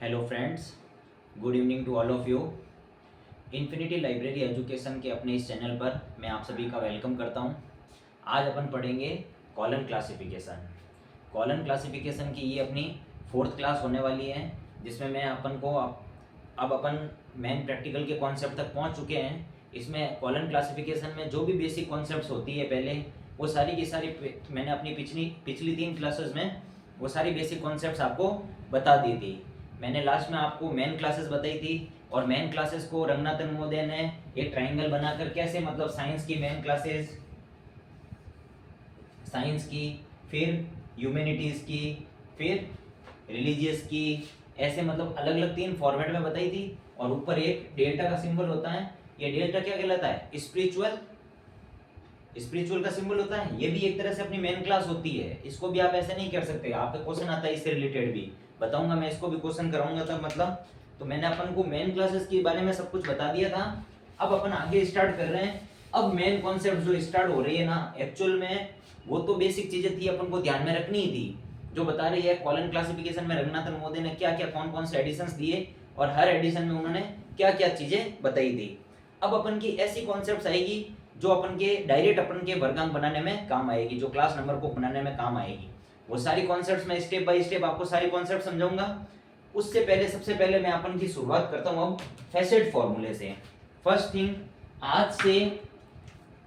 Hello friends, good evening to all of you. Infinity library education के अपने इस channel पर मैं आप सभी का वेलकम करता हूं। आज अपन पढ़ेंगे कॉलन क्लासिफिकेशन। कॉलन क्लासिफिकेशन की ये अपनी फोर्थ क्लास होने वाली है, जिसमें मैं अपन को अब अपन मेन प्रैक्टिकल के कॉन्सेप्ट तक पहुंच चुके हैं। इसमें कॉलन क्लासिफिकेशन में जो भी बेसिक कॉन्सेप्ट्स होती है पहले, वो सारी की सारी मैंने अपनी पिछली 3 क्लासेस में वो सारी बेसिक कॉन्सेप्ट्स आपको बता दी थी। मैंने लास्ट में आपको मेन क्लासेस बताई थी, और मेन क्लासेस को रंगनाथन महोदय ने एक ट्राइंगल बनाकर कैसे, मतलब साइंस की मेन क्लासेस, साइंस की, फिर ह्यूमैनिटीज़ की, फिर रिलीजियस की, ऐसे मतलब अलग अलग 3 फॉर्मेट में बताई थी। और ऊपर एक डेल्टा का सिंबल होता है। ये डेल्टा क्या कहलाता है? स्पिरिचुअल का सिंबल होता है। ये भी एक तरह से अपनी मेन क्लास होती है। इसको भी आप ऐसे नहीं कर सकते, आपका क्वेश्चन आता है इससे रिलेटेड भी बताऊंगा मैं, इसको भी क्वेश्चन कराऊंगा तब मतलब। तो मैंने अपन को मेन क्लासेस के बारे में सब कुछ बता दिया था। अब अपन आगे स्टार्ट कर रहे हैं। अब मेन कॉन्सेप्ट जो स्टार्ट हो रही है ना, एक्चुअल में वो तो बेसिक चीजें थी, अपन को ध्यान में रखनी ही थी। जो बता रही है कॉलन क्लासिफिकेशन में रंगनाथन महोदय ने क्या क्या कौन से एडिशंस दिए, और हर एडिशन में उन्होंने क्या क्या चीजें बताई थी। अब अपन की ऐसी कॉन्सेप्ट आएगी जो अपन के डायरेक्ट अपन के वर्गांक बनाने में काम आएगी, जो क्लास नंबर को बनाने में काम आएगी। वो सारी कॉन्सेप्ट्स में स्टेप बाय स्टेप आपको सारी कॉन्सेप्ट समझाऊंगा। उससे पहले सबसे पहले मैं अपन की शुरुआत करता हूं अब फैसेट फॉर्मूले से। फर्स्ट थिंग,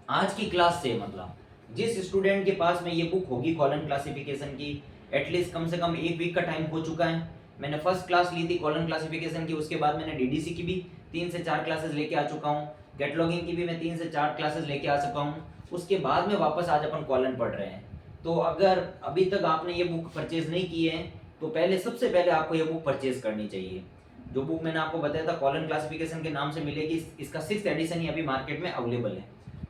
आज की क्लास से मतलब जिस स्टूडेंट के पास में ये बुक होगी कॉलन क्लासिफिकेशन की, एटलीस्ट कम से कम 1 वीक का टाइम हो चुका है। मैंने फर्स्ट क्लास ली थी कॉलन क्लासिफिकेशन की, उसके बाद मैंने डीडीसी की भी 3 से 4 क्लासेस लेके आ चुका हूँ, कैटलॉगिंग की भी मैं 3 से 4 क्लासेस लेके आ चुका हूँ। उसके बाद में वापस आज अपन कॉलन पढ़ रहे हैं। तो अगर अभी तक आपने ये बुक परचेज नहीं की है, तो सबसे पहले आपको ये बुक परचेज करनी चाहिए। जो बुक मैंने आपको बताया था कॉलन क्लासिफिकेशन के नाम से मिलेगी, इसका 6th एडिशन ही अभी मार्केट में अवेलेबल है।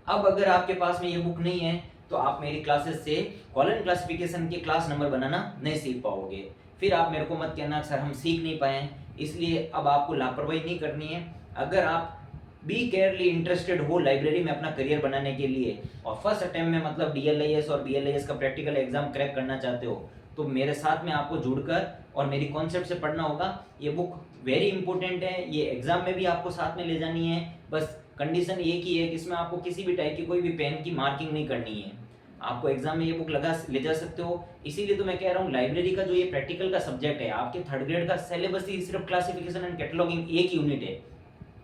अब अगर आपके पास में ये बुक नहीं है, तो आप मेरी क्लासेस से कॉलन क्लासिफिकेशन के क्लास नंबर बनाना नहीं सीख पाओगे। फिर आप मेरे को मत कहना सर हम सीख नहीं पाए। इसलिए अब आपको लापरवाही नहीं करनी है। अगर आप बी केयरली इंटरेस्टेड हो लाइब्रेरी में अपना करियर बनाने के लिए, और फर्स्ट अटेम्प्ट में मतलब डीएलआईएस और बीएलआईएस का प्रैक्टिकल एग्जाम क्रैक करना चाहते हो, तो मेरे साथ में आपको जुड़कर और मेरी कॉन्सेप्ट से पढ़ना होगा। ये बुक वेरी इंपॉर्टेंट है, ये एग्जाम में भी आपको साथ में ले जानी है। बस कंडीशन एक ही है कि इसमें आपको किसी भी टाइप की कोई भी पेन की मार्किंग नहीं करनी है। आपको एग्जाम में ये बुक लगा ले जा सकते हो। इसीलिए तो मैं कह रहा हूँ लाइब्रेरी का जो ये प्रैक्टिकल का सब्जेक्ट है, आपके 3rd ग्रेड का सिलेबस ही सिर्फ क्लासिफिकेशन एंड कैटलॉगिंग एक यूनिट है,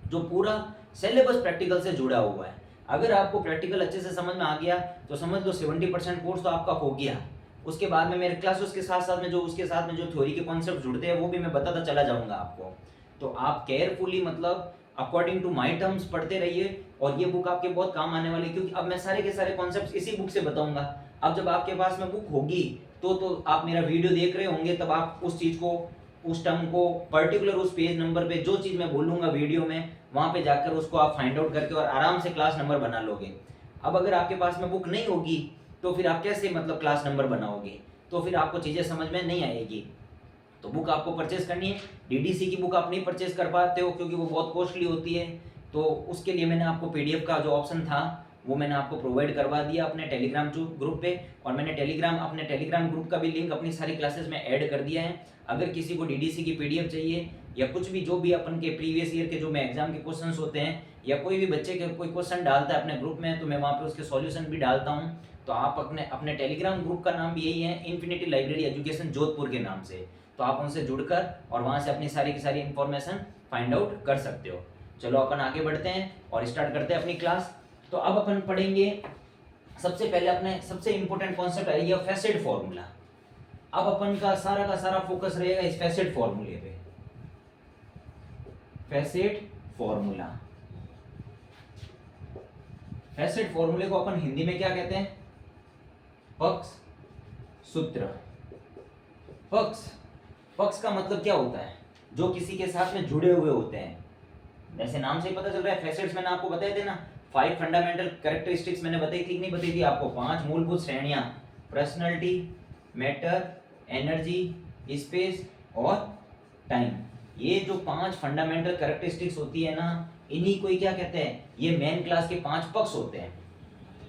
जो पूरा सिलेबस प्रैक्टिकल से जुड़ा हुआ है। अगर आपको प्रैक्टिकल अच्छे से समझ में आ गया तो समझ लो 70% कोर्स तो आपका हो गया। उसके बाद में मेरे क्लासेस के साथ साथ में जो थ्योरी के कॉन्सेप्ट जुड़ते हैं वो भी मैं बताता चला जाऊंगा आपको। तो आप केयरफुली मतलब अकॉर्डिंग टू माई टर्म्स पढ़ते रहिए, और ये बुक आपके बहुत काम आने वाली है, क्योंकि अब मैं सारे के सारे कॉन्सेप्ट इसी बुक से बताऊंगा। अब जब आपके पास में बुक होगी तो आप मेरा वीडियो देख रहे होंगे, तब आप उस चीज को, उस टर्म को पर्टिकुलर उस पेज नंबर पे जो चीज मैं बोलूंगा वीडियो में, वहां पे जाकर उसको आप फाइंड आउट करके और आराम से क्लास नंबर बना लोगे। अब अगर आपके पास में बुक नहीं होगी, तो फिर आप कैसे मतलब क्लास नंबर बनाओगे? तो फिर आपको चीजें समझ में नहीं आएगी। तो बुक आपको परचेज करनी है। डीडीसी की बुक आप नहीं परचेज कर पाते हो क्योंकि वो बहुत कॉस्टली होती है, तो उसके लिए मैंने आपको पीडीएफ का जो ऑप्शन था वो मैंने आपको प्रोवाइड करवा दिया अपने टेलीग्राम ग्रुप पे। और मैंने अपने टेलीग्राम ग्रुप का भी लिंक अपनी सारी क्लासेस में ऐड कर दिया है। अगर किसी को डीडीसी की पीडीएफ चाहिए, या कुछ भी जो भी अपन के प्रीवियस ईयर के जो मैं एग्जाम के क्वेश्चंस होते हैं, या कोई भी बच्चे के कोई क्वेश्चन डालता है अपने ग्रुप में, तो मैं वहाँ पे उसके सॉल्यूशन भी डालता हूँ। तो आप अपने टेलीग्राम ग्रुप का नाम भी यही है, इन्फिनिटी लाइब्रेरी एजुकेशन जोधपुर के नाम से। तो आप उनसे जुड़कर और वहाँ से अपनी सारी की सारी इन्फॉर्मेशन फाइंड आउट कर सकते हो। चलो अपन आगे बढ़ते हैं और स्टार्ट करते हैं अपनी क्लास। तो अब अपन पढ़ेंगे सबसे पहले अपने सबसे इंपॉर्टेंट कॉन्सेप्ट है ये फैसेट फॉर्मूला। अब अपन का सारा फोकस रहेगा इस फैसेट फॉर्मूले पे। फैसेट फॉर्मूला, फैसेट फॉर्मूले को अपन हिंदी में क्या कहते हैं? पक्ष सूत्र। पक्ष का मतलब क्या होता है? जो किसी के साथ में जुड़े हुए होते हैं। जैसे नाम से ही पता चल रहा है, फैसेट्स मैंने आपको बताए थे ना, 5 फंडामेंटल कैरेक्टरिस्टिक्स मैंने बताई थी कि नहीं बताई थी आपको? 5 मूलभूत श्रेणियां, पर्सनैलिटी, मैटर, एनर्जी, स्पेस और टाइम। ये जो 5 फंडामेंटल कैरेक्टरिस्टिक्स होती है ना, इन्हीं को ही क्या कहते हैं? ये मेन क्लास के 5 पक्ष होते हैं।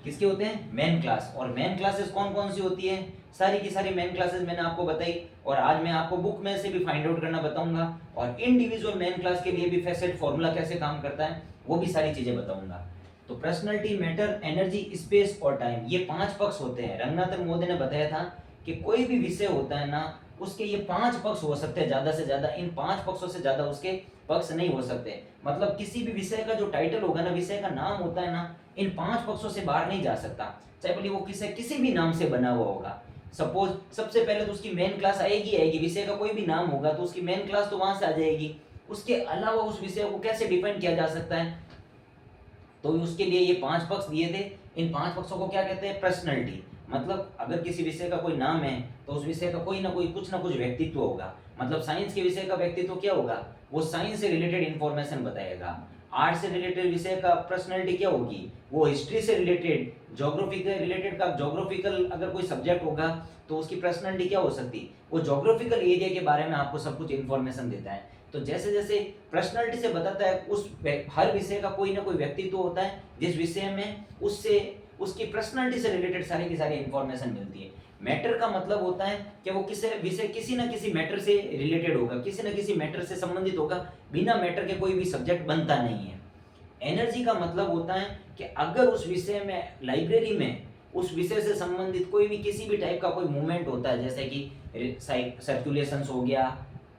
किसके होते हैं? Main class. और मेन क्लासेस कौन कौन सी होती है? सारी की सारी मेन क्लासेस मैंने आपको बताई, और आज मैं आपको बुक में से भी फाइंड आउट करना बताऊंगा, और इंडिविजुअल मेन क्लास के लिए भी फैसेट फॉर्मूला कैसे काम करता है वो भी सारी चीजें बताऊंगा। तो पर्सनैलिटी, मैटर, एनर्जी, स्पेस और टाइम, ये 5 पक्ष होते हैं। रंगनाथन मोदी ने बताया था कि कोई भी विषय होता है ना, उसके ये 5 पक्ष हो सकते हैं ज्यादा से ज्यादा, इन 5 पक्षों से ज्यादा उसके पक्ष नहीं हो सकते। मतलब किसी भी विषय का जो टाइटल होगा ना, विषय का नाम होता है ना, इन 5 पक्षों से बाहर नहीं जा सकता, चाहे भले वो किसी भी नाम से बना हुआ होगा। सपोज सबसे पहले तो उसकी मेन क्लास आएगी, विषय का कोई भी नाम होगा तो उसकी मेन क्लास तो वहां से आ जाएगी। उसके अलावा उस विषय को कैसे डिफाइन किया जा सकता है, तो उसके लिए ये 5 पक्ष दिए थे। इन 5 पक्षों को क्या कहते हैं? पर्सनैलिटी। मतलब अगर किसी विषय का कोई नाम है तो उस विषय का कोई ना कोई कुछ ना कुछ व्यक्तित्व होगा। मतलब साइंस के विषय का व्यक्तित्व क्या होगा? वो साइंस से रिलेटेड इंफॉर्मेशन बताएगा। आर्ट से रिलेटेड विषय का पर्सनैलिटी क्या होगी? वो हिस्ट्री से रिलेटेड, ज्योग्राफी के रिलेटेड का ज्योग्राफिकल अगर कोई सब्जेक्ट होगा तो उसकी पर्सनैलिटी क्या हो सकती? वो ज्योग्राफिकल एरिया के बारे में आपको सब कुछ इंफॉर्मेशन देता है। तो जैसे जैसे पर्सनालिटी से बताता है, उस हर विषय का कोई ना कोई व्यक्तित्व होता है जिस विषय में उससे उसकी पर्सनालिटी से रिलेटेड सारी की सारी इंफॉर्मेशन मिलती है। मैटर का मतलब होता है कि वो किसी विषय किसी ना किसी मैटर से रिलेटेड होगा, किसी ना किसी मैटर से संबंधित होगा। बिना मैटर के कोई भी सब्जेक्ट बनता नहीं है। एनर्जी का मतलब होता है कि अगर उस विषय में, लाइब्रेरी में उस विषय से संबंधित कोई भी किसी भी टाइप का कोई मूवमेंट होता है, जैसे कि सर्कुलेशन हो गया,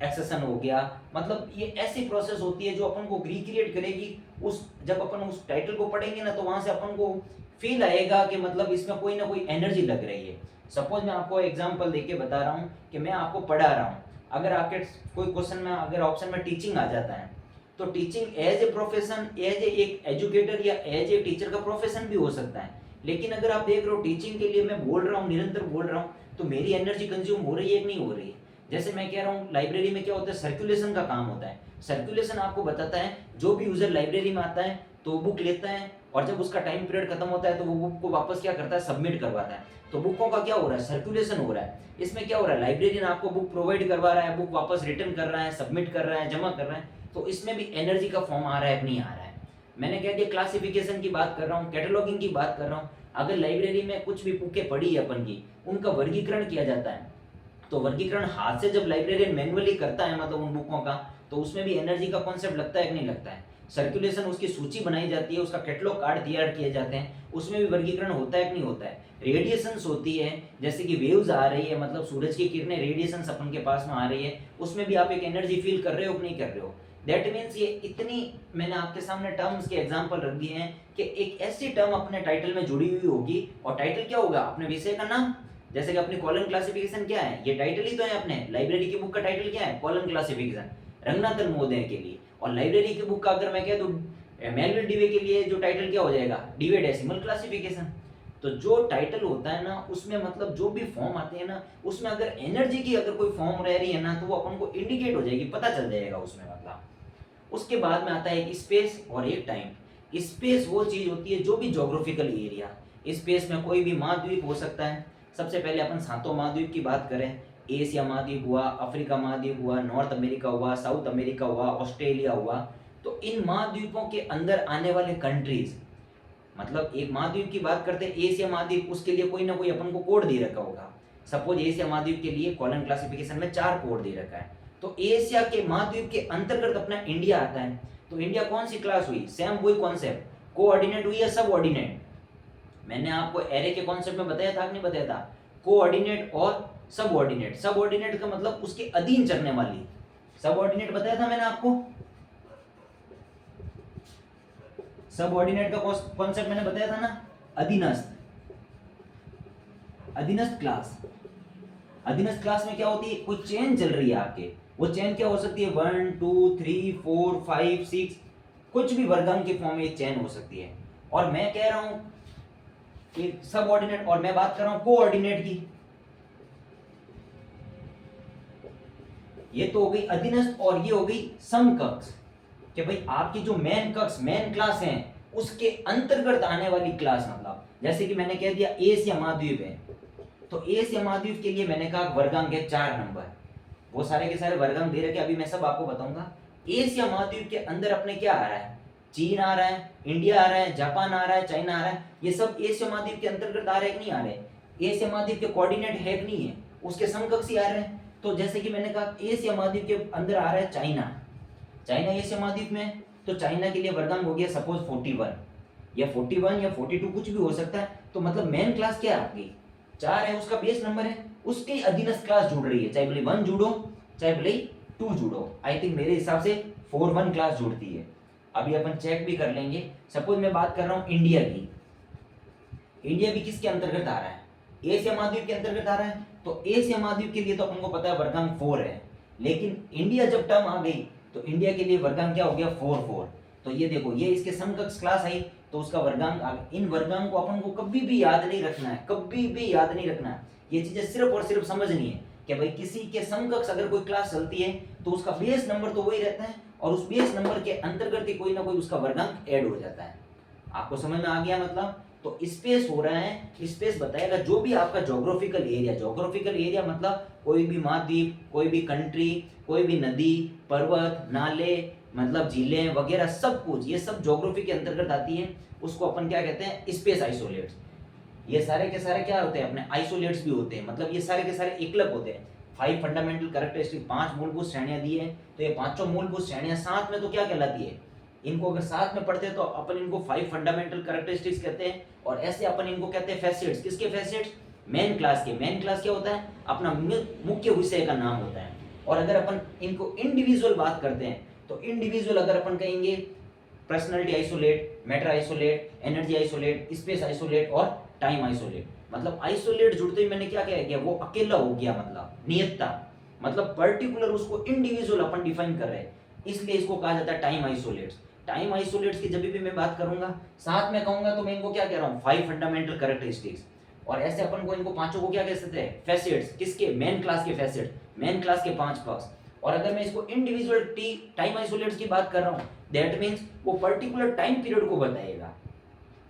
एक्सेशन हो गया, मतलब ये ऐसी प्रोसेस होती है जो अपन को रिक्रिएट करेगी। उस जब अपन उस टाइटल को पढ़ेंगे ना तो वहां से अपन को फील आएगा कि मतलब इसमें कोई ना कोई एनर्जी लग रही है। सपोज मैं आपको एग्जांपल देके बता रहा हूँ कि मैं आपको पढ़ा रहा हूँ, अगर आपके कोई क्वेश्चन में अगर ऑप्शन में टीचिंग आ जाता है तो teaching as a profession, as a एक एजुकेटर या एज ए टीचर का प्रोफेशन भी हो सकता है। लेकिन अगर आप देख रहे हो टीचिंग के लिए मैं बोल रहा हूँ, निरंतर बोल रहा हूँ, तो मेरी एनर्जी कंज्यूम हो रही है कि नहीं हो रही है? जैसे मैं कह रहा हूँ लाइब्रेरी में क्या होता है? सर्कुलेशन का काम होता है। सर्कुलेशन आपको बताता है जो भी यूजर लाइब्रेरी में आता है तो बुक लेता है, और जब उसका टाइम पीरियड खत्म होता है तो वो बुक को वापस क्या करता है? सबमिट करवाता है। तो बुकों का क्या हो रहा है? सर्कुलेशन हो रहा है। इसमें क्या हो रहा है? लाइब्रेरियन आपको बुक प्रोवाइड करवा रहा है, बुक वापस रिटर्न कर रहा है, सबमिट कर रहा है, जमा कर रहा है। तो इसमें भी एनर्जी का फॉर्म आ रहा है कि नहीं आ रहा है? मैंने कह दिया क्लासिफिकेशन की बात कर रहा हूँ, कैटलॉगिंग की बात कर रहा हूँ। अगर लाइब्रेरी में कुछ भी बुकें पड़ी है अपन की, उनका वर्गीकरण किया जाता है, तो वर्गीकरण हाथ से जब लाइब्रेरियन मैनुअली करता है मतलब उन बुकों का, तो उसमें भी एनर्जी का कॉन्सेप्ट लगता है कि नहीं लगता है? सर्कुलेशन, उसकी सूची बनाई जाती है, उसका कैटलॉग कार्ड तैयार किए जाते हैं, उसमें भी वर्गीकरण होता है कि नहीं होता है? रेडिएशंस होती है, जैसे कि वेव्स आ रही है, मतलब सूरज की किरणें, रेडिएशंस अपन के पास में आ रही है, उसमें भी आप एक एनर्जी फील कर रहे हो कि नहीं कर रहे हो? दैट मीन्स ये इतनी मैंने आपके सामने टर्म्स के एग्जाम्पल रख दिए हैं कि एक ऐसी टर्म अपने टाइटल में जुड़ी हुई होगी, और टाइटल क्या होगा? अपने विषय का नाम। जैसे कि अपनी कॉलम क्लासिफिकेशन क्या है? ये टाइटल ही तो है। अपने लाइब्रेरी की बुक का टाइटल क्या है? कॉलम क्लासिफिकेशन, रंगनाथन महोदय के लिए। और लाइब्रेरी की बुक का अगर मैं कह दूं मेलविल डीवे के लिए, जो टाइटल क्या हो जाएगा? डीवे डेसिमल क्लासिफिकेशन। तो जो टाइटल होता है ना, उसमें मतलब जो भी फॉर्म आते हैं ना, उसमें अगर एनर्जी की अगर कोई फॉर्म रह रही है ना, तो वो अपन को इंडिकेट हो जाएगी, पता चल जाएगा उसमें मतलब। उसके बाद में आता है एक स्पेस और एक टाइम। स्पेस वो चीज होती है जो भी ज्योग्राफिकल एरिया, स्पेस में कोई भी महाद्वीप हो सकता है। सबसे पहले अपन सातों महाद्वीप की बात करें, एशिया महाद्वीप हुआ, अफ्रीका महाद्वीप हुआ, नॉर्थ अमेरिका हुआ, साउथ अमेरिका हुआ, ऑस्ट्रेलिया हुआ। तो इन महाद्वीपों के अंदर आने वाले कंट्रीज, मतलब एक महाद्वीप की बात करते हैं एशिया महाद्वीप, उसके लिए कोई ना कोई अपन को कोड दे रखा होगा। सपोज एशिया महाद्वीप के लिए कॉलम क्लासिफिकेशन में 4 कोड दे रखा है। तो एशिया के महाद्वीप के अंतर्गत अपना इंडिया आता है। तो इंडिया कौन सी क्लास हुई? सेम वही कॉन्सेप्ट, कोऑर्डिनेट हुई या सबऑर्डिनेट? मैंने आपको एरे के कॉन्सेप्ट में बताया था कि नहीं बताया था? कोऑर्डिनेट और सबऑर्डिनेट। सबऑर्डिनेट का मतलब उसके अधीन चलने वाली, सबऑर्डिनेट बताया था मैंने आपको। सबऑर्डिनेट का कॉन्सेप्ट मैंने बताया था ना, अधीनस्थ। अधीनस्थ क्लास, अधीनस्थ क्लास में क्या होती है? कोई चेन चल रही है आपके, वो चेन क्या हो सकती है? 1 2 3 4 5 6, कुछ भी वर्गांक के फॉर्म में एक चेन हो सकती है। और मैं कह रहा हूं कि सबऑर्डिनेट, और मैं बात कर रहा हूं कोऑर्डिनेट की। ये तो हो गई अधीनस्थ, और ये हो गई समकक्ष, कि भाई आपकी जो मेन कक्ष, मेन क्लास है, उसके अंतर्गत आने वाली क्लास। मतलब जैसे कि मैंने कह दिया एशिया महाद्वीप है, तो एशिया महाद्वीप के लिए मैंने कहा वर्गांक है 4 नंबर। वो सारे के सारे वर्गांक दे रखे, अभी मैं सब आपको बताऊंगा। एशिया महाद्वीप के अंदर अपने क्या आ रहा है? चीन आ रहा है, इंडिया आ रहा है, जापान आ रहा है, चाइना आ रहा है, ये सब एशिया महाद्वीप के अंतर्गत आ रहे हैं कि नहीं आ रहे? एशिया महाद्वीप के कोऑर्डिनेट है कि नहीं है? उसके समकक्षी आ रहे हैं। तो जैसे कि मैंने कहा एशिया महाद्वीप के अंदर आ रहा है चाइना, चाइना एशिया महाद्वीप में है, तो चाइना के लिए वर्गांक हो गया सपोज 41 या 41 या 42 कुछ भी हो सकता है। तो मतलब मेन क्लास क्या है आपकी 4 है, उसका बेस नंबर है, उसके अधीनस्थ क्लास जुड़ रही है, चाहे भले 1 जुड़ो चाहे भले 2 जुड़ो। आई थिंक मेरे हिसाब से 4-1 क्लास जुड़ती है। अभी अपन चेक भी कर लेंगे। सपोज मैं बात कर रहा हूँ इंडिया की, इंडिया भी किसके अंतर्गत आ रहा है? एशिया महाद्वीप के अंतर्गत आ रहा है। तो एशिया महाद्वीप के लिए तो अपन को पता है वर्गांक 4 है, लेकिन इंडिया जब टर्म आ गई तो इंडिया के लिए वर्गांक क्या हो गया 4-4। तो ये देखो ये इसके समकक्ष क्लास आई तो उसका वर्गांक आ गया। इन वर्गांक को अपन को कभी भी याद नहीं रखना है, कभी भी याद नहीं रखना है। ये चीजें सिर्फ और सिर्फ समझनी है कि भाई किसी के समकक्ष अगर कोई क्लास चलती है तो उसका बेस नंबर तो वही रहता है और उस बेस नंबर के अंतर्गत ही कोई ना कोई उसका वर्गांक ऐड हो जाता है। आपको समझ में आ गया? मतलब तो स्पेस हो रहा है, स्पेस बताएगा जो भी आपका ज्योग्राफिकल एरिया, ज्योग्राफिकल एरिया मतलब कोई भी महाद्वीप, कोई भी कंट्री, कोई भी नदी, पर्वत, नाले, मतलब झीलें वगैरह सब कुछ, ये सब ज्योग्राफी के अंतर्गत आती है। उसको अपन क्या कहते हैं? Space isolates. ये सारे के सारे क्या होते हैं? अपने आइसोलेट्स भी होते हैं, मतलब ये सारे के सारे एकलक होते हैं। 5 फंडामेंटल कैरेक्टरिस्टिक, 5 मूलभूत श्रेणियां दी है, तो ये पांचों मूलभूत श्रेणियां साथ में तो क्या कहलाती है? इनको अगर साथ में पढ़ते हैं तो अपन इनको 5 फंडामेंटल कैरेक्टरिस्टिक्स कहते हैं। और ऐसे अपन इनको कहते हैं फैसेट्स। किसके फैसेट्स? मेन क्लास के। मेन क्लास क्या होता है? अपना मुख्य विषय का नाम होता है। और अगर अपन इनको इंडिविजुअल बात करते हैं तो इंडिविजुअल अगर अपन कहेंगे personality isolate, matter isolate, energy isolate, space isolate और टाइम आइसोलेट। मतलब आइसोलेट जुड़ते ही मैंने क्या कह गया? वो अकेला हो गया, मतलब नियतता, मतलब पर्टिकुलर उसको इंडिविजुअल अपन डिफाइन कर रहे हैं, इसलिए इसको कहा जाता है टाइम आइसोलेट्स। टाइम आइसोलेट्स की जब भी मैं बात करूंगा साथ में कहूंगा तो मैं इनको क्या कह रहा हूँ? 5 फंडामेंटल कैरेक्टरिस्टिक्स। और ऐसे अपन को इनको पांचों को क्या कह सकते हैं? फैसेट्स। किसके? मेन क्लास के फैसेट्स, मेन क्लास के 5 पक्ष। और अगर मैं इसको इंडिविजुअल टाइम आइसोलेट्स की बात कर रहा हूँ दैट मीन्स वो पर्टिकुलर टाइम पीरियड को बताएगा।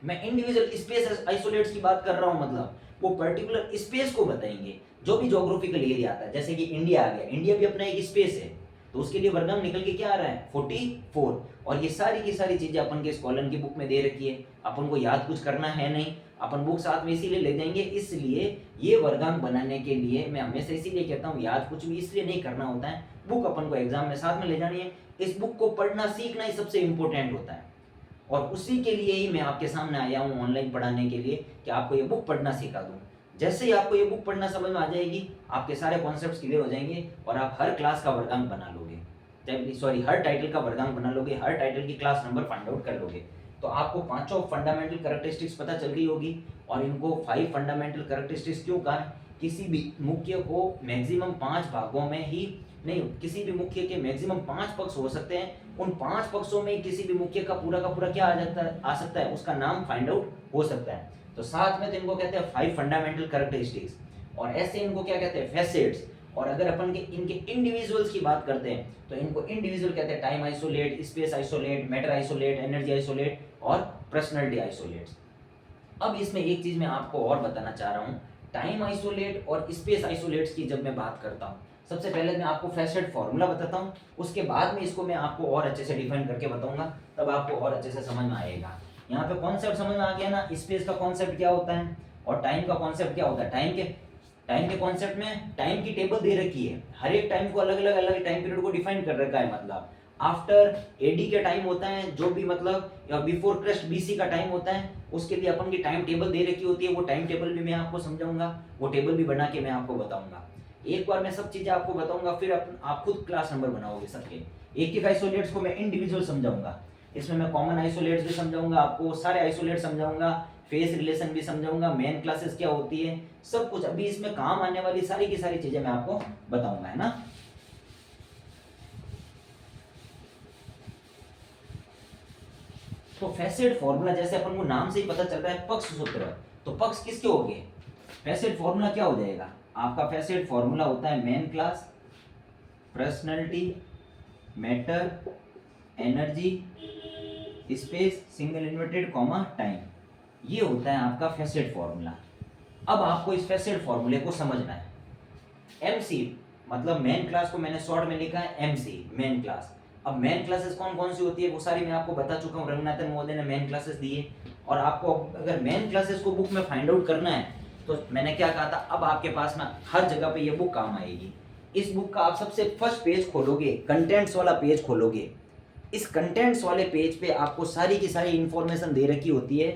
मैं इंडिविजुअल स्पेस आइसोलेट्स की बात कर रहा हूँ, मतलब वो पर्टिकुलर स्पेस को बताएंगे जो भी ज्योग्राफिकल एरिया आता है। जैसे कि इंडिया आ गया, इंडिया भी अपना एक स्पेस है, तो उसके लिए वर्गांक निकल के क्या आ रहा है? 44। और ये सारी की सारी चीजें अपन के स्कॉलर की बुक में दे रखी है, अपन को याद कुछ करना है नहीं, अपन बुक साथ में इसीलिए ले जाएंगे। इसलिए ये वर्गांक बनाने के लिए मैं हमेशा इसीलिए कहता हूँ याद कुछ भी इसलिए नहीं करना होता है, बुक अपन को एग्जाम में साथ में ले जानी है। इस बुक को पढ़ना सीखना ही सबसे इंपॉर्टेंट होता है और उसी के लिए ही मैं आपके सामने आया हूँ ऑनलाइन पढ़ाने के लिए कि आपको ये बुक पढ़ना सिखा दूँ। जैसे ही आपको ये बुक पढ़ना समझ में आ जाएगी आपके सारे कॉन्सेप्ट्स क्लियर हो जाएंगे और आप हर क्लास का वर्गांक बना लोगे, सॉरी हर टाइटल का वर्गांक बना लोगे, हर टाइटल की क्लास नंबर फाइंड आउट कर लोगे। तो आपको पांचों फंडामेंटल कैरेक्टरिस्टिक्स पता चल गई होगी। और इनको 5 फंडामेंटल कैरेक्टरिस्टिक्स क्यों कहा है? किसी भी मुख्य को मैक्सिमम 5 भागों में ही नहीं, किसी भी मुख्य के मैक्सिमम 5 पक्ष हो सकते हैं, उन 5 पक्षों में किसी भी मुख्य का पूरा क्या आ सकता है? उसका नाम फाइंड आउट हो सकता है। तो साथ में तो इनको कहते हैं 5 फंडामेंटल कैरेक्टरिस्टिक्स और ऐसे इनको क्या कहते हैं? फैसेट्स। और अगर अपन के इनके इंडिविजुअल्स की बात करते हैं तो इनको इंडिविजुअल कहते हैं time isolate, space isolate, matter isolate, energy isolate और पर्सनैलिटी आइसोलेट्स। अब इसमें एक चीज मैं आपको और बताना चाह रहा हूँ, टाइम आइसोलेट और स्पेस आइसोलेट्स की जब मैं बात करता हूँ सबसे पहले मैं आपको फैसेट फॉर्मूला बताता हूँ, उसके बाद में इसको मैं आपको और अच्छे से डिफाइन करके बताऊंगा, तब आपको और अच्छे से समझ में आएगा। यहाँ पे कॉन्सेप्ट समझ में आ गया ना? स्पेस का कॉन्सेप्ट क्या होता है और टाइम का कॉन्सेप्ट क्या होता है? टाइम के कॉन्सेप्ट में टाइम की टेबल दे रखी है, हर एक टाइम को अलग टाइम पीरियड को डिफाइन कर रखा है। मतलब आफ्टर एडी का टाइम होता है जो भी, मतलब या बिफोर क्राइस्ट बीसी का टाइम होता है, उसके लिए अपन की टाइम टेबल दे रखी होती है। वो टाइम टेबल भी मैं आपको समझाऊंगा, वो टेबल भी बना के मैं आपको बताऊंगा। एक बार मैं सब चीजें आपको बताऊंगा, फिर आप खुद क्लास नंबर बनाओगे सबके। एक एक आइसोलेट्स को मैं इंडिविजुअल समझाऊंगा, इसमें मैं कॉमन आइसोलेट्स भी समझाऊंगा आपको, सारे आइसोलेट समझाऊंगा, फेस रिलेशन भी समझाऊंगा, मेन क्लासेस क्या होती है, सब कुछ अभी इसमें काम आने वाली सारी की सारी चीजें मैं आपको बताऊंगा, है ना? तो फैसेट फॉर्मूला जैसे अपन को नाम से ही पता चल रहा है पक्ष सूत्र, तो पक्ष किसके हो गए? फैसेट फॉर्मूला क्या हो जाएगा आपका? फैसेट फॉर्मूला होता है main class, personality, matter, energy, space, single inverted comma time, ये होता है आपका फैसेट फॉर्मूला। अब आपको इस फैसेट फॉर्मूले को समझना है। एमसी मतलब मेन क्लास को मैंने शॉर्ट में लिखा है एमसी, मेन क्लास। अब मेन क्लासेस कौन कौन सी होती है वो सारी मैं आपको बता चुका हूँ, रंगनाथन महोदय ने मेन क्लासेस दी है। और आपको अगर मेन क्लासेस को बुक में फाइंड आउट करना है तो मैंने क्या कहा था, अब आपके पास ना हर जगह पे ये बुक काम आएगी। इस बुक का आप सबसे फर्स्ट पेज खोलोगे, कंटेंट्स वाला पेज खोलोगे। इस कंटेंट्स वाले पेज पे आपको सारी की सारी इंफॉर्मेशन दे रखी होती है।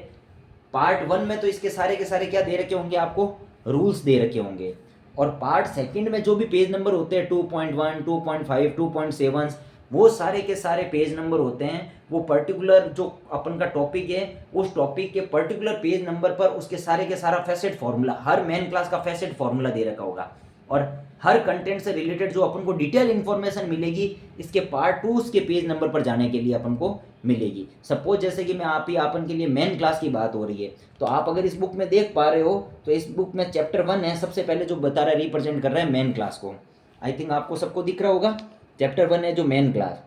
पार्ट 1 में तो इसके सारे के सारे क्या दे रखे होंगे, आपको रूल्स दे रखे होंगे। और पार्ट सेकंड में जो भी पेज नंबर होते हैं 2.1, 2.5, 2.7, वो सारे के सारे पेज नंबर होते हैं। वो पर्टिकुलर जो अपन का टॉपिक है उस टॉपिक के पर्टिकुलर पेज नंबर पर उसके सारे के सारा फैसेट फॉर्मूला, हर मेन क्लास का फैसेट फॉर्मूला दे रखा होगा। और हर कंटेंट से रिलेटेड जो अपन को डिटेल इंफॉर्मेशन मिलेगी इसके पार्ट 2 के पेज नंबर पर जाने के लिए अपन को मिलेगी। सपोज जैसे कि मैं आपन के लिए मेन क्लास की बात हो रही है, तो आप अगर इस बुक में देख पा रहे हो तो इस बुक में चैप्टर 1 है, सबसे पहले जो बता रहा है, रिप्रेजेंट कर रहा है मेन क्लास को। आई थिंक आपको सबको दिख रहा होगा, चैप्टर 1 है जो मेन क्लास।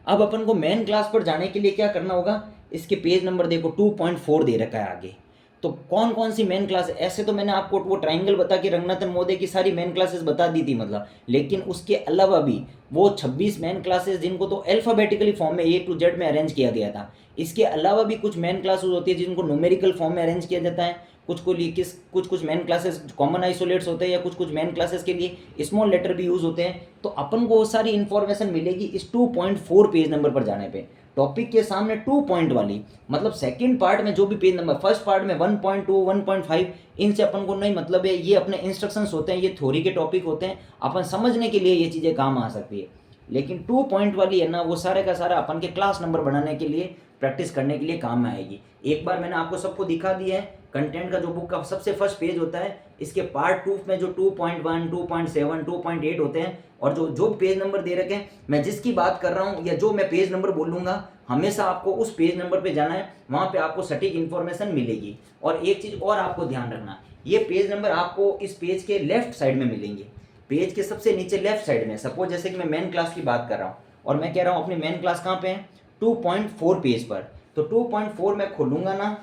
अब अपन को मेन क्लास पर जाने के लिए क्या करना होगा, इसके पेज नंबर देखो 2.4 दे रखा है आगे। तो कौन कौन सी मेन क्लास, ऐसे तो मैंने आपको वो ट्राइंगल बता के रंगनाथन महोदय की सारी मेन क्लासेस बता दी थी मतलब, लेकिन उसके अलावा भी वो 26 मेन क्लासेस जिनको तो अल्फाबेटिकली फॉर्म में A to Z में अरेंज किया गया था, इसके अलावा भी कुछ मेन क्लासेस होती है जिनको न्यूमेरिकल फॉर्म में अरेंज किया जाता है। कुछ मेन क्लासेस कॉमन आइसोलेट्स होते हैं या कुछ मेन क्लासेस के लिए स्मॉल लेटर भी यूज होते हैं। तो अपन को वो सारी इंफॉर्मेशन मिलेगी इस 2.4 पेज नंबर पर जाने पे। टॉपिक के सामने 2 पॉइंट वाली, मतलब सेकंड पार्ट में जो भी पेज नंबर, फर्स्ट पार्ट में 1.2, 1.5, इनसे अपन को नहीं मतलब है, ये अपने इंस्ट्रक्शंस होते हैं, ये थ्योरी के टॉपिक होते हैं, अपन समझने के लिए ये चीज़ें काम आ सकती है। लेकिन 2 पॉइंट वाली है ना, वो सारे का सारा अपन के क्लास नंबर बढ़ाने के लिए, प्रैक्टिस करने के लिए काम में आएगी। एक बार मैंने आपको सबको दिखा दिया है कंटेंट का जो बुक का सबसे फर्स्ट पेज होता है, इसके पार्ट 2 में जो 2.1, 2.7, 2.8 होते हैं, और जो जो पेज नंबर दे रखे हैं, मैं जिसकी बात कर रहा हूँ या जो मैं पेज नंबर बोलूँगा, हमेशा आपको उस पेज नंबर पे जाना है, वहाँ पे आपको सटीक इन्फॉर्मेशन मिलेगी। और एक चीज़ और आपको ध्यान रखना, ये पेज नंबर आपको इस पेज के लेफ्ट साइड में मिलेंगे, पेज के सबसे नीचे लेफ्ट साइड में। सपोज जैसे कि मैं मेन क्लास की बात कर रहा हूँ और मैं कह रहा हूँ अपनी मेन क्लास कहाँ पे है, 2.4 पेज पर। तो 2.4 मैं खोलूँगा ना,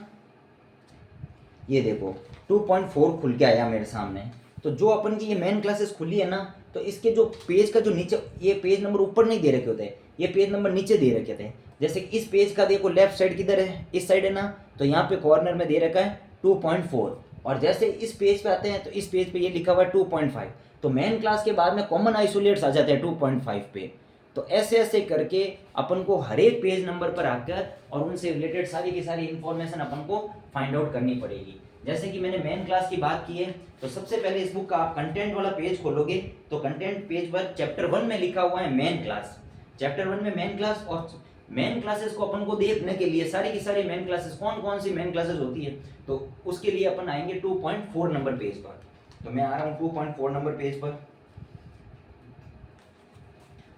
ये देखो 2.4 खुल के आया मेरे सामने। तो जो अपन की ये मेन क्लासेस खुली है ना, तो इसके जो पेज का जो नीचे, ये पेज नंबर ऊपर नहीं दे रखे होते, ये पेज नंबर नीचे दे रखे थे। जैसे कि इस पेज का देखो लेफ्ट साइड किधर है, इस साइड है ना, तो यहाँ पे कॉर्नर में दे रखा है 2.4। और जैसे इस पेज पे आते हैं तो इस पेज पे ये लिखा हुआ है 2.5। तो मेन क्लास के बाद में कॉमन आइसोलेट्स आ जाते हैं 2.5 पे। तो ऐसे ऐसे करके अपन को हर एक पेज नंबर पर आकर और उनसे रिलेटेड सारी की सारी इंफॉर्मेशन अपन को फाइंड आउट करनी पड़ेगी। जैसे कि मैंने मेन क्लास की बात की है, तो सबसे पहले इस बुक का आप कंटेंट वाला पेज खोलोगे तो कंटेंट पेज पर चैप्टर 1 में लिखा हुआ है मेन क्लास। चैप्टर 1 में मेन क्लास, और मेन क्लासेस को अपन को देखने के लिए सारी की सारी मेन क्लासेस कौन कौन सी मेन क्लासेस होती है, तो उसके लिए अपन आएंगे 2.4 नंबर पेज पर। तो मैं आ रहा हूँ 2.4 नंबर पेज पर।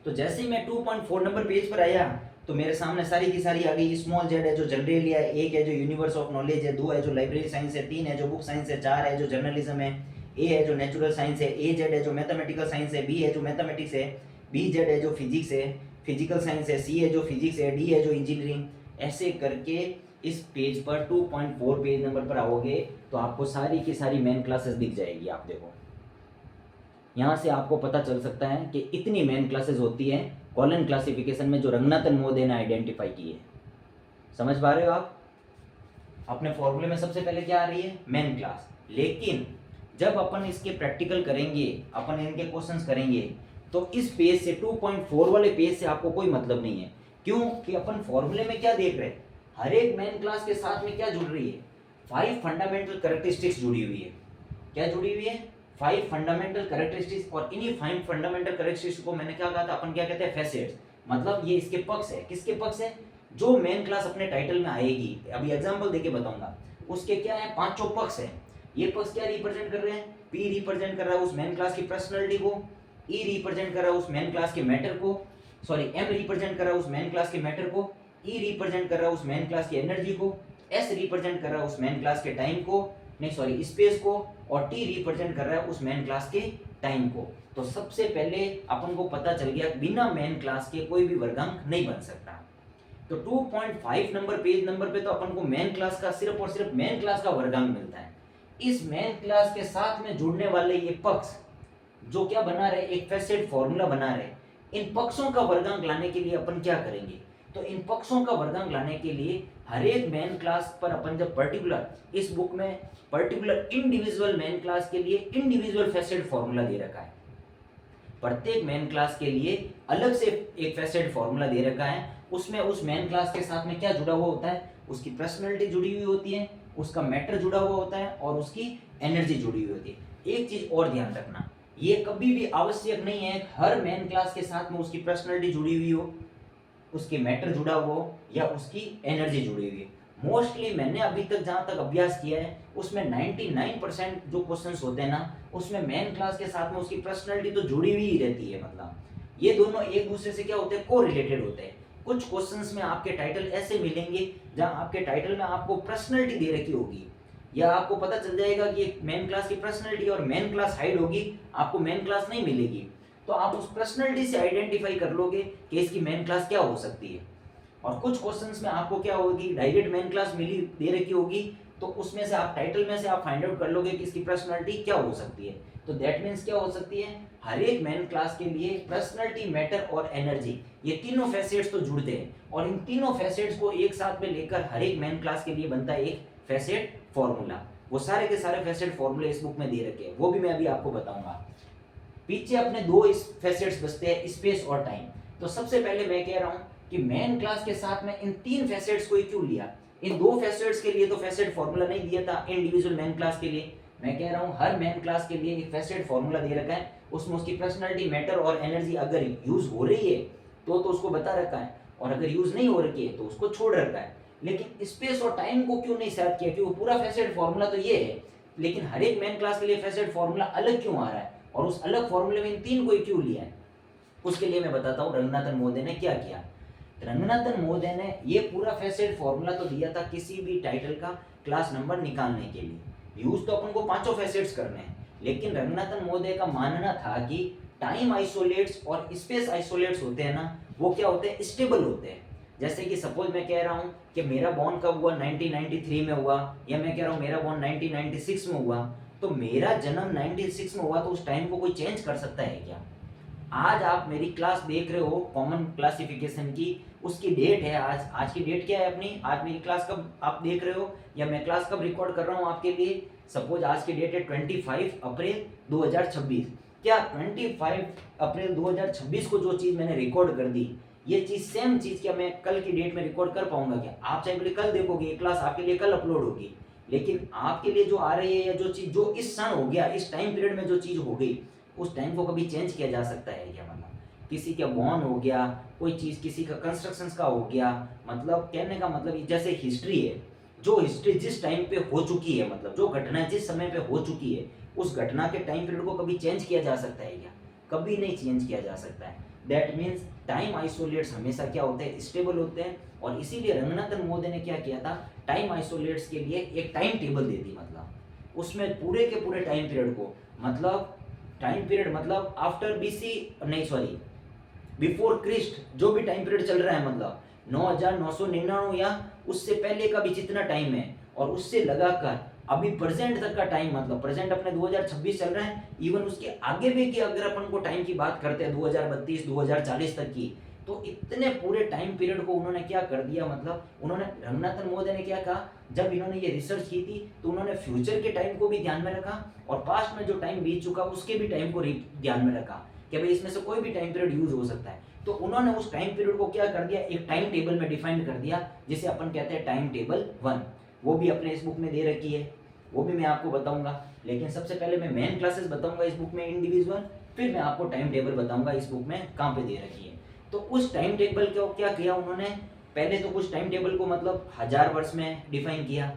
तो जैसे ही मैं 2.4 नंबर पेज पर आया तो मेरे सामने सारी की सारी आ गई। स्मॉल जेड है जो जनरलिया है, 1 है जो यूनिवर्स ऑफ नॉलेज है, 2 है जो लाइब्रेरी साइंस है, 3 है जो बुक साइंस है, 4 है जो जर्नलिज्म है, ए है जो नेचुरल साइंस है, ए जेड है जो मैथमेटिकल साइंस है, बी है जो मैथमेटिक्स है, बी जेड है जो फिजिक्स है, फिजिकल साइंस है, सी है जो फिजिक्स है, डी है जो इंजीनियरिंग। ऐसे करके इस पेज पर 2.4 पेज नंबर पर आओगे तो आपको सारी की सारी मेन क्लासेस दिख जाएगी। आप देखो यहाँ से आपको पता चल सकता है कि इतनी मेन क्लासेस होती हैं कॉलन क्लासिफिकेशन में जो रंगनाथन महोदय ने आइडेंटिफाई की है। समझ पा रहे हो आप? अपने फॉर्मूले में सबसे पहले क्या आ रही है, मेन क्लास। लेकिन जब अपन इसके प्रैक्टिकल करेंगे, अपन इनके क्वेश्चंस करेंगे, तो इस पेज से 2.4 वाले पेज से आपको कोई मतलब नहीं है। क्यों कि अपन फॉर्मूले में क्या देख रहे हैं, हर एक मेन क्लास के साथ में क्या जुड़ रही है, 5 फंडामेंटल कैरेक्टरिस्टिक्स जुड़ी हुई है। क्या जुड़ी हुई है, 5 फंडामेंटल कैरेक्टरिस्टिक्स। और इन्हीं 5 फंडामेंटल कैरेक्टरिस्टिक्स को मैंने क्या कहा था, अपन क्या कहते हैं, फैसेट्स। मतलब ये इसके पक्ष है। किसके पक्ष है, जो मेन क्लास अपने टाइटल में आएगी। अभी एग्जांपल देके बताऊंगा, उसके क्या है, 5 पक्ष है। ये पक्ष क्या रिप्रेजेंट कर रहे हैं, पी रिप्रेजेंट कर रहा है उस मेन क्लास की पर्सनैलिटी को, ई रिप्रेजेंट कर रहा है उस मेन क्लास के मैटर को, सॉरी एम रिप्रेजेंट कर रहा है उस मेन क्लास के मैटर को, ई रिप्रेजेंट कर रहा है उस मेन क्लास की एनर्जी को, एस रिप्रेजेंट कर रहा है उस मेन क्लास के टाइम को, नहीं सॉरी स्पेस को, और टी रिप्रेजेंट कर रहा है उस मेन क्लास के टाइम को। तो सबसे पहले अपन को पता चल गया बिना मेन क्लास के कोई भी वर्गांक नहीं बन सकता। तो 2.5 नंबर पेज नंबर पे तो अपन को मेन क्लास का सिर्फ और सिर्फ मेन क्लास का वर्गांक मिलता है। इस मेन क्लास के साथ में जुड़ने वाले ये पक्ष जो क्या बना रहे, एक फैसेट फॉर्मूला बना रहे। इन पक्षों का वर्गांक लाने के लिए अपन क्या करेंगे? तो इन पक्षों का वर्गांक लाने के लिए हर एक मेन क्लास पर अपन जब पर्टिकुलर, इस बुक में पर्टिकुलर इंडिविजुअल मेन क्लास के लिए इंडिविजुअल फैसेट फॉर्मूला दे रखा है। प्रत्येक मेन क्लास के लिए अलग से एक फैसेट फॉर्मूला दे रखा है। उसमें उस मेन क्लास के साथ में क्या जुड़ा हुआ होता है? उसकी पर्सनैलिटी जुड़ी हुई होती है, उसका मैटर जुड़ा हुआ होता है और उसकी एनर्जी जुड़ी हुई होती है। एक चीज और ध्यान रखना, ये कभी भी आवश्यक नहीं है हर मेन क्लास के साथ में उसकी पर्सनैलिटी जुड़ी हुई हो, उसके मैटर जुड़ा हुआ हो या उसकी एनर्जी जुड़ी हुई है। मोस्टली मैंने अभी तक जहाँ तक अभ्यास किया है उसमें 99% जो क्वेश्चंस होते हैं ना, उसमें मेन क्लास के साथ में उसकी पर्सनैलिटी तो जुड़ी हुई ही रहती है। मतलब ये दोनों एक दूसरे से क्या होते हैं? को रिलेटेड होते हैं। कुछ क्वेश्चंस में आपके टाइटल ऐसे मिलेंगे जहाँ आपके टाइटल में आपको पर्सनैलिटी दे रखी होगी, या आपको पता चल जाएगा कि मेन क्लास की पर्सनैलिटी और मेन क्लास हाइड होगी, आपको मेन क्लास नहीं मिलेगी। तो आप उस पर्सनैलिटी से आइडेंटिफाई कर लोगे कि इसकी मेन क्लास क्या हो सकती है। और कुछ क्वेश्चंस में आपको क्या होगी? डायरेक्ट मेन क्लास मिली दे रखी होगी, तो उसमें से आप टाइटल में से आप फाइंड आउट कर लोगे कि इसकी पर्सनैलिटी क्या हो सकती है। तो दैट मीन्स क्या हो सकती है? हर एक मेन क्लास के लिए पर्सनैलिटी, मैटर और एनर्जी, ये तीनों फैसेट्स तो जुड़ते हैं, और इन तीनों फैसेट्स को एक साथ में लेकर हर एक मेन क्लास के लिए बनता है एक फैसेट फॉर्मूला। वो सारे के सारे फैसेट फॉर्मूले इस बुक में दे रखे हैं, वो भी मैं अभी आपको बताऊंगा। पीछे अपने दो इस फैसेट्स बचते हैं, स्पेस और टाइम। तो सबसे पहले मैं कह रहा हूं कि मेन क्लास के साथ में इन तीन फैसेट्स को ही क्यों लिया? इन दो फैसेट्स के लिए तो फैसेट फॉर्मूला नहीं दिया था इंडिविजुअल मेन क्लास के लिए। मैं कह रहा हूं हर मेन क्लास के लिए एक फैसेट फॉर्मूला दे रखा है, उसमें उसकी पर्सनैलिटी, मैटर और एनर्जी अगर यूज हो रही है तो उसको बता रखा है, और अगर यूज नहीं हो रही है तो उसको छोड़ रखा है। लेकिन स्पेस और टाइम को क्यों नहीं सेट किया? क्योंकि पूरा फैसेट फॉर्मूला तो ये है, लेकिन हर एक मेन क्लास के लिए फैसेट फॉर्मूला अलग क्यों आ रहा है, और उस अलग फॉर्मूले में इन तीन को ही क्यों लिया है? उसके लिए मैं बताता हूँ रंगनाथन महोदय ने क्या किया। रंगनाथन महोदय ने ये पूरा फैसेट फॉर्मूला तो दिया था किसी भी टाइटल का क्लास नंबर निकालने के लिए। यूज तो अपन को पांचों फैसेट्स करने हैं, लेकिन रंगनाथन महोदय का मानना था कि टाइम आइसोलेट्स और स्पेस आइसोलेट्स होते हैं ना, वो क्या होते हैं? स्टेबल होते हैं। जैसे कि सपोज मैं कह रहा हूँ कि मेरा बॉर्न कब हुआ? 1993 में हुआ, या मैं कह रहा हूँ मेरा बॉर्न 1996 में हुआ, तो मेरा जन्म 96 में हुआ, तो उस टाइम को कोई चेंज कर सकता है क्या? आज आप मेरी क्लास देख रहे हो कॉमन क्लासिफिकेशन की, उसकी डेट है आज। आज की डेट क्या है अपनी? आज मेरी क्लास कब आप देख रहे हो, या मैं क्लास कब रिकॉर्ड कर रहा हूँ आपके लिए? सपोज आज की डेट है 25 अप्रैल 2026। क्या 25 अप्रैल 2026 को जो चीज़ मैंने रिकॉर्ड कर दी, ये चीज़ सेम चीज़ क्या मैं कल की डेट में रिकॉर्ड कर पाऊंगा क्या? आप चाहे बोले कल देखोगे, ये क्लास आपके लिए कल अपलोड होगी, लेकिन आपके लिए जो आ रही है, या जो चीज़ जो इस क्षण हो गया, इस टाइम पीरियड में जो चीज़ हो गई, उस टाइम को कभी चेंज किया जा सकता है क्या? मतलब किसी का बॉर्न हो गया, कोई चीज़ किसी का कंस्ट्रक्शंस का हो गया, मतलब कहने का मतलब जैसे हिस्ट्री है, जो हिस्ट्री जिस टाइम पे हो चुकी है, मतलब जो घटना जिस समय पे हो चुकी है, उस घटना के टाइम पीरियड को कभी चेंज किया जा सकता है क्या? कभी नहीं चेंज किया जा सकता है। दैट मीन्स टाइम आइसोलेट्स हमेशा क्या होते हैं? स्टेबल होते हैं। और इसीलिए रंगनाथन महोदय ने क्या किया था? टाइम आइसोलेट्स के लिए एक टाइम टेबल दे दी, मतलब उसमें पूरे के पूरे टाइम पीरियड को, मतलब टाइम पीरियड मतलब आफ्टर बीसी, नहीं सॉरी, बिफोर क्रिस्ट जो भी टाइम पीरियड चल रहा है, मतलब 9999 या उससे पहले का भी जितना टाइम है, और उससे लगाकर अभी प्रेजेंट तक का टाइम, मतलब प्रेजेंट अपने 2026 चल रहा है, इवन उसके आगे भी की अगर अपन को टाइम की बात करते हैं 2032 2040 तक की, तो इतने पूरे टाइम पीरियड को उन्होंने क्या कर दिया? मतलब उन्होंने, रंगनाथन महोदय ने क्या कहा, जब इन्होंने ये रिसर्च की थी तो उन्होंने फ्यूचर के टाइम को भी ध्यान में रखा, और पास्ट में जो टाइम बीत चुका उसके भी टाइम को ध्यान में रखा कि भाई इसमें से कोई भी टाइम पीरियड यूज हो सकता है। तो उन्होंने उस टाइम पीरियड को क्या कर दिया? एक टाइम टेबल में डिफाइन कर दिया, जिसे अपन कहते हैं टाइम टेबल 1। वो भी अपने इस बुक में दे रखी है, वो भी मैं आपको बताऊंगा। लेकिन सबसे पहले मैं मेन क्लासेस बताऊंगा इस बुक में इंडिविजुअल, फिर मैं आपको टाइम टेबल बताऊंगा इस बुक में कहाँ पे दे रखी है। तो उस टाइम टेबल को क्या किया उन्होंने? पहले तो कुछ टाइम टेबल को मतलब 1000 वर्ष में डिफाइन किया।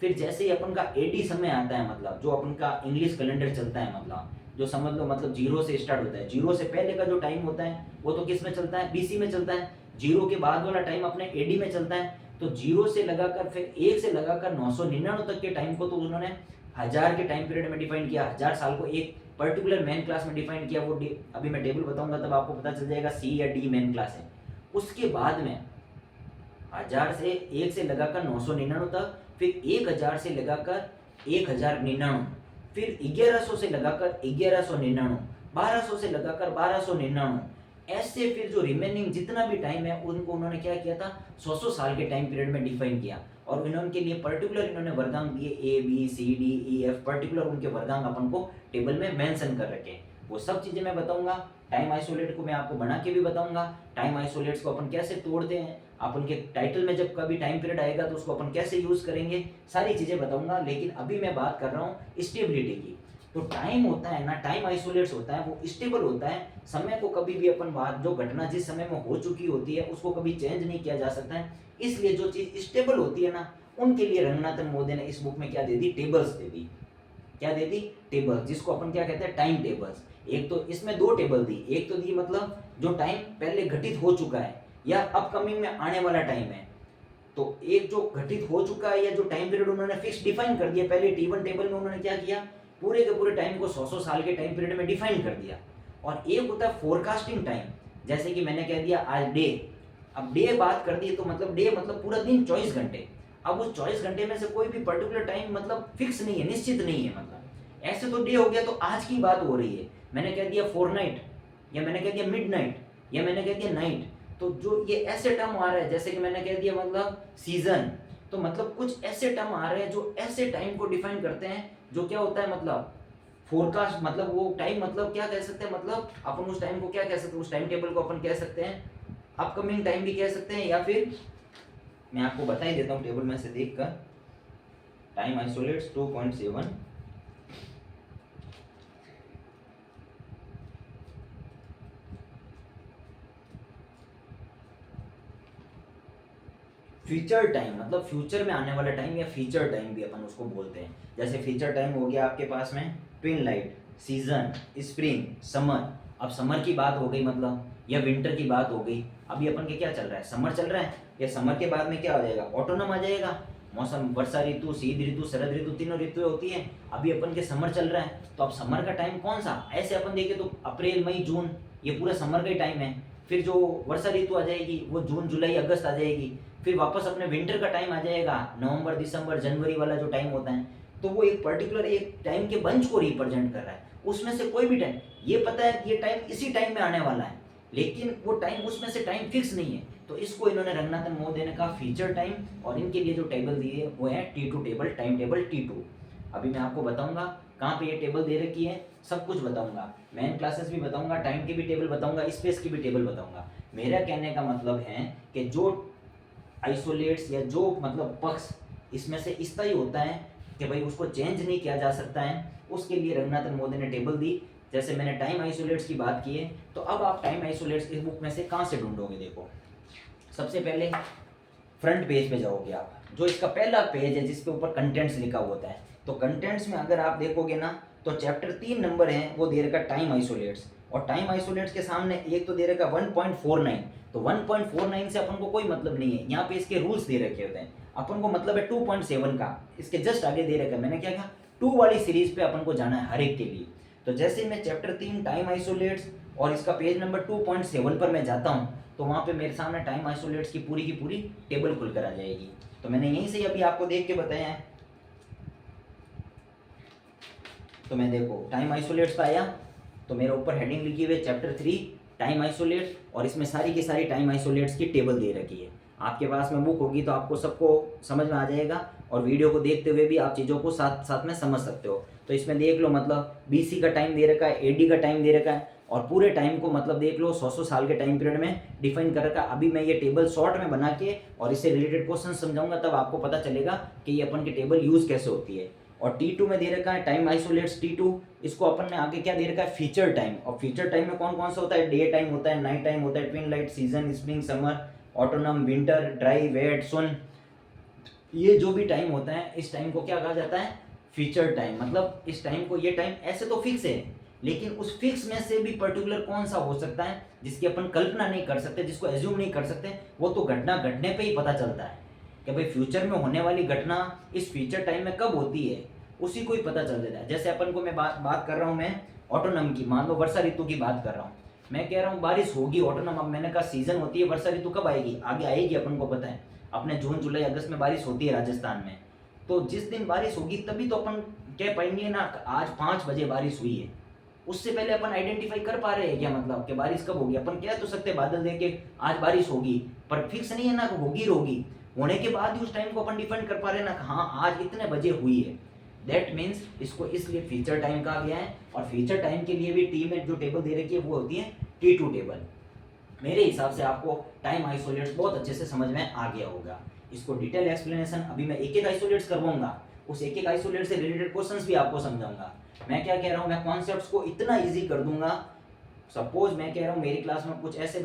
फिर जैसे ही अपन का एडी समय आता है, मतलब जो अपन का इंग्लिश कैलेंडर चलता है, मतलब जो समझ लो, मतलब जीरो से स्टार्ट होता है, जीरो से पहले का जो टाइम होता है वो तो किस में चलता है? बीसी में चलता है। जीरो के बाद वाला टाइम अपने एडी में चलता है। तो जीरो से लगाकर फिर 1 से लगाकर 999 तक के टाइम को तो उन्होंने 1000 के टाइम पीरियड में डिफाइन किया। 1000 साल को एक पर्टिकुलर मेन क्लास में डिफाइन किया। वो अभी मैं टेबल बताऊंगा तब आपको पता चल जाएगा सी या डी मेन क्लास है। उसके बाद में 1000 से 1 से लगाकर 999 तक, फिर 1000 से लगाकर 1099, फिर 1100 से लगाकर 1199, 1200 से लगाकर 1299, ऐसे फिर जो रिमेनिंग जितना भी टाइम है उनको उन्होंने क्या किया था, 100 साल के टाइम पीरियड में डिफाइन किया, और इन्होंने लिए पर्टिकुलर इन्होंने वर्गांक दिए A B C D E F, particular उनके वर्गांक अपन को टेबल में मेंशन कर रखे। वो सब चीज़ें मैं बताऊंगा। टाइम आइसोलेट को मैं आपको बना के भी बताऊंगा, टाइम आइसोलेट्स को अपन कैसे तोड़ते हैं, अपन के टाइटल में जब कभी टाइम पीरियड आएगा तो उसको अपन कैसे यूज़ करेंगे, सारी चीज़ें बताऊंगा। लेकिन अभी मैं बात कर रहा हूँ स्टेबिलिटी की। तो टाइम होता है ना, टाइम आइसोलेट्स होता है, वो स्टेबल होता है। समय को कभी भी अपन बात, जो घटना जिस समय में हो चुकी होती है उसको कभी चेंज नहीं किया जा सकता है। इसलिए जो चीज़ स्टेबल होती है ना, उनके लिए रंगनाथन मोदी ने इस बुक में क्या दे दी, टेबल्स दे दी। क्या दे दी, टेबल्स, जिसको अपन क्या कहते हैं, टाइम टेबल्स। एक तो इसमें दो टेबल दी, एक तो दी मतलब जो टाइम पहले घटित हो चुका है या अपकमिंग में आने वाला टाइम है। तो एक जो घटित हो चुका है या जो टाइम पीरियड उन्होंने फिक्स डिफाइन कर दिया, पहले T1 टेबल में उन्होंने क्या किया, पूरे के पूरे टाइम को 100 साल के टाइम पीरियड में डिफाइन कर दिया। और एक होता है फोरकास्टिंग टाइम, जैसे कि मैंने कह दिया आज डे, अब डे बात कर दी तो मतलब डे मतलब पूरा दिन 24 घंटे। अब उस 24 घंटे में से कोई भी पर्टिकुलर टाइम मतलब फिक्स नहीं है, निश्चित नहीं है। मतलब ऐसे तो डे हो गया तो आज की बात हो रही है, मैंने कह दिया फोरनाइट, या मैंने कह दिया मिडनाइट, या मैंने कह दिया नाइट। तो जो ये ऐसे टर्म आ रहे हैं, जैसे कि मैंने कह दिया मतलब सीजन, तो मतलब कुछ ऐसे टर्म आ रहे हैं जो ऐसे टाइम को डिफाइन करते हैं, जो क्या होता है मतलब फोरकास्ट, मतलब वो टाइम मतलब क्या कह सकते हैं, मतलब अपन उस टाइम को क्या कह सकते हैं, उस टाइम टेबल को अपन कह सकते हैं अपकमिंग टाइम भी कह सकते हैं, या फिर मैं आपको बता ही देता हूँ टेबल में से देखकर। टाइम आइसोलेट्स 2.7, फ्यूचर टाइम मतलब फ्यूचर में आने वाला टाइम, या फ्यूचर टाइम भी अपन उसको बोलते हैं। जैसे फ्यूचर टाइम हो गया आपके पास में twin light, season, spring, summer. अब समर की बात हो गई मतलब, या विंटर की बात हो गई। अभी अपन के क्या चल रहा है, समर चल रहा है, या समर के बाद में क्या हो जाएगा, ऑटोनम आ जाएगा। मौसम, वर्षा ऋतु, शीत ऋतु, शरद ऋतु, तीनों ऋतुएं होती है। अभी अपन के समर चल रहा है, तो अब समर का टाइम कौन सा, ऐसे अपन देखें तो अप्रैल मई जून, ये पूरा समर का ही टाइम है। फिर जो वर्षा ऋतु आ जाएगी वो जून जुलाई अगस्त आ जाएगी। फिर वापस अपने विंटर का टाइम आ जाएगा, नवंबर दिसंबर जनवरी वाला जो टाइम होता है। तो वो एक पर्टिकुलर एक टाइम के बंच को रिप्रेजेंट कर रहा है, उसमें से कोई भी टाइम, ये पता है कि ये टाइम इसी टाइम में आने वाला है, लेकिन वो टाइम उसमें से टाइम फिक्स नहीं है। तो इसको इन्होंने रंगनाथन मोदी ने कहा फ्यूचर टाइम, और इनके लिए जो टेबल दी है वो है T2 table, time table T2। अभी मैं आपको बताऊंगा कहाँ पे ये टेबल दे रखी है, सब कुछ बताऊंगा, मेन क्लासेस भी बताऊंगा, टाइम की भी टेबल बताऊंगा, स्पेस की भी टेबल बताऊंगा। मेरा कहने का मतलब है कि जो आइसोलेट्स या जो मतलब पक्ष इसमें से स्थायी होता है कि भाई उसको चेंज नहीं किया जा सकता है, उसके लिए रंगनाथन मोदी ने टेबल दी। जैसे मैंने टाइम आइसोलेट्स की बात की है, तो अब आप टाइम आइसोलेट्स इस बुक में से कहाँ से ढूंढोगे, देखो सबसे पहले फ्रंट पेज पे जाओगे आप, जो इसका पहला पेज है जिसके ऊपर कंटेंट्स लिखा होता है। तो कंटेंट्स में अगर आप देखोगे ना, तो चैप्टर 3 नंबर है वो दे रखा टाइम आइसोलेट्स, और टाइम आइसोलेट्स के सामने एक तो दे रखा 1.49। तो 1.49 से अपन को कोई मतलब नहीं है, यहाँ पे इसके रूल्स दे रखे होते हैं, अपन को मतलब है 2.7 का। इसके जस्ट आगे दे रखा है, मैंने क्या कहा 2 वाली सीरीज पे अपन को जाना है हर एक के लिए। तो जैसे मैं चैप्टर 3 टाइम आइसोलेट्स और इसका पेज नंबर 2.7 पर मैं जाता हूँ, तो वहाँ पे मेरे सामने टाइम आइसोलेट्स की पूरी टेबल खुलकर आ जाएगी। तो मैंने यहीं से अभी आपको देख के बताया है। तो मैं देखो टाइम आइसोलेट्स का आया, तो मेरे ऊपर हेडिंग लिखी हुई है चैप्टर 3 टाइम आइसोलेट्स, और इसमें सारी की सारी टाइम आइसोलेट्स की टेबल दे रखी है। आपके पास में बुक होगी तो आपको सबको समझ में आ जाएगा, और वीडियो को देखते हुए भी आप चीज़ों को साथ साथ में समझ सकते हो। तो इसमें देख लो मतलब BC का टाइम दे रखा है, AD का टाइम दे रखा है, और पूरे टाइम को मतलब देख लो 100 साल के टाइम पीरियड में डिफाइन कर रखा है। अभी मैं ये टेबल शॉर्ट में बना के और इससे रिलेटेड क्वेश्चन समझाऊंगा, तब आपको पता चलेगा कि ये अपन की टेबल यूज़ कैसे होती है। और T2 में दे रखा है टाइम आइसोलेट्स T2, इसको अपन ने आगे क्या दे रखा है, फीचर टाइम। और फीचर टाइम में कौन कौन सा होता है, डे टाइम होता है, नाइट टाइम होता है, twilight, season, spring, summer, autumn, winter, dry, wet, sun. ये जो भी टाइम होता है इस टाइम को क्या कहा जाता है, फीचर टाइम। मतलब इस टाइम को, ये टाइम ऐसे तो फिक्स है, लेकिन उस फिक्स में से भी पर्टिकुलर कौन सा हो सकता है जिसकी अपन कल्पना नहीं कर सकते, जिसको एज्यूम नहीं कर सकते, वो तो घटना घटने पे ही पता चलता है कि भाई फ्यूचर में होने वाली घटना इस फ्यूचर टाइम में कब होती है, उसी को ही पता चल जाता है। जैसे अपन को मैं बात कर रहा हूँ मैं ऑटोनम की, मान लो वर्षा ऋतु की बात कर रहा हूँ, मैं कह रहा हूँ बारिश होगी ऑटोनम। अब मैंने कहा सीजन होती है, वर्षा ऋतु कब आएगी, आगे आएगी, अपन को पता है अपने जून जुलाई अगस्त में बारिश होती है राजस्थान में। तो जिस दिन बारिश होगी तभी तो अपन कह पाएंगे ना आज 5 बजे बारिश हुई है, उससे पहले अपन आइडेंटिफाई कर पा रहे हैं क्या, मतलब कि बारिश कब होगी? अपन कह तो सकते हैं बादल देख के आज बारिश होगी, पर फिक्स नहीं है ना कि होगी होने के बाद ही उस टाइम को अपन डिफाइन कर पा रहे हैं ना, हाँ आज इतने बजे हुई है। दैट मीन्स इसको इसलिए फ्यूचर टाइम कहा गया है। और फ्यूचर टाइम के लिए भी टी में जो टेबल दे रखी है वो होती है T2 टेबल। मेरे हिसाब से आपको टाइम आइसोलेट्स बहुत अच्छे से समझ में आ गया होगा। इसको डिटेल एक्सप्लेनेशन अभी मैं एक एक आइसोलेट्स करवाऊंगा, उस एक एक आइसोलेट से रिलेटेड क्वेश्चंस भी आपको समझाऊंगा। मैं क्या कह रहा हूँ, मैं कॉन्सेप्ट्स को इतना इजी कर दूंगा। सपोज मैं कह रहा हूँ मेरी क्लास में कुछ ऐसे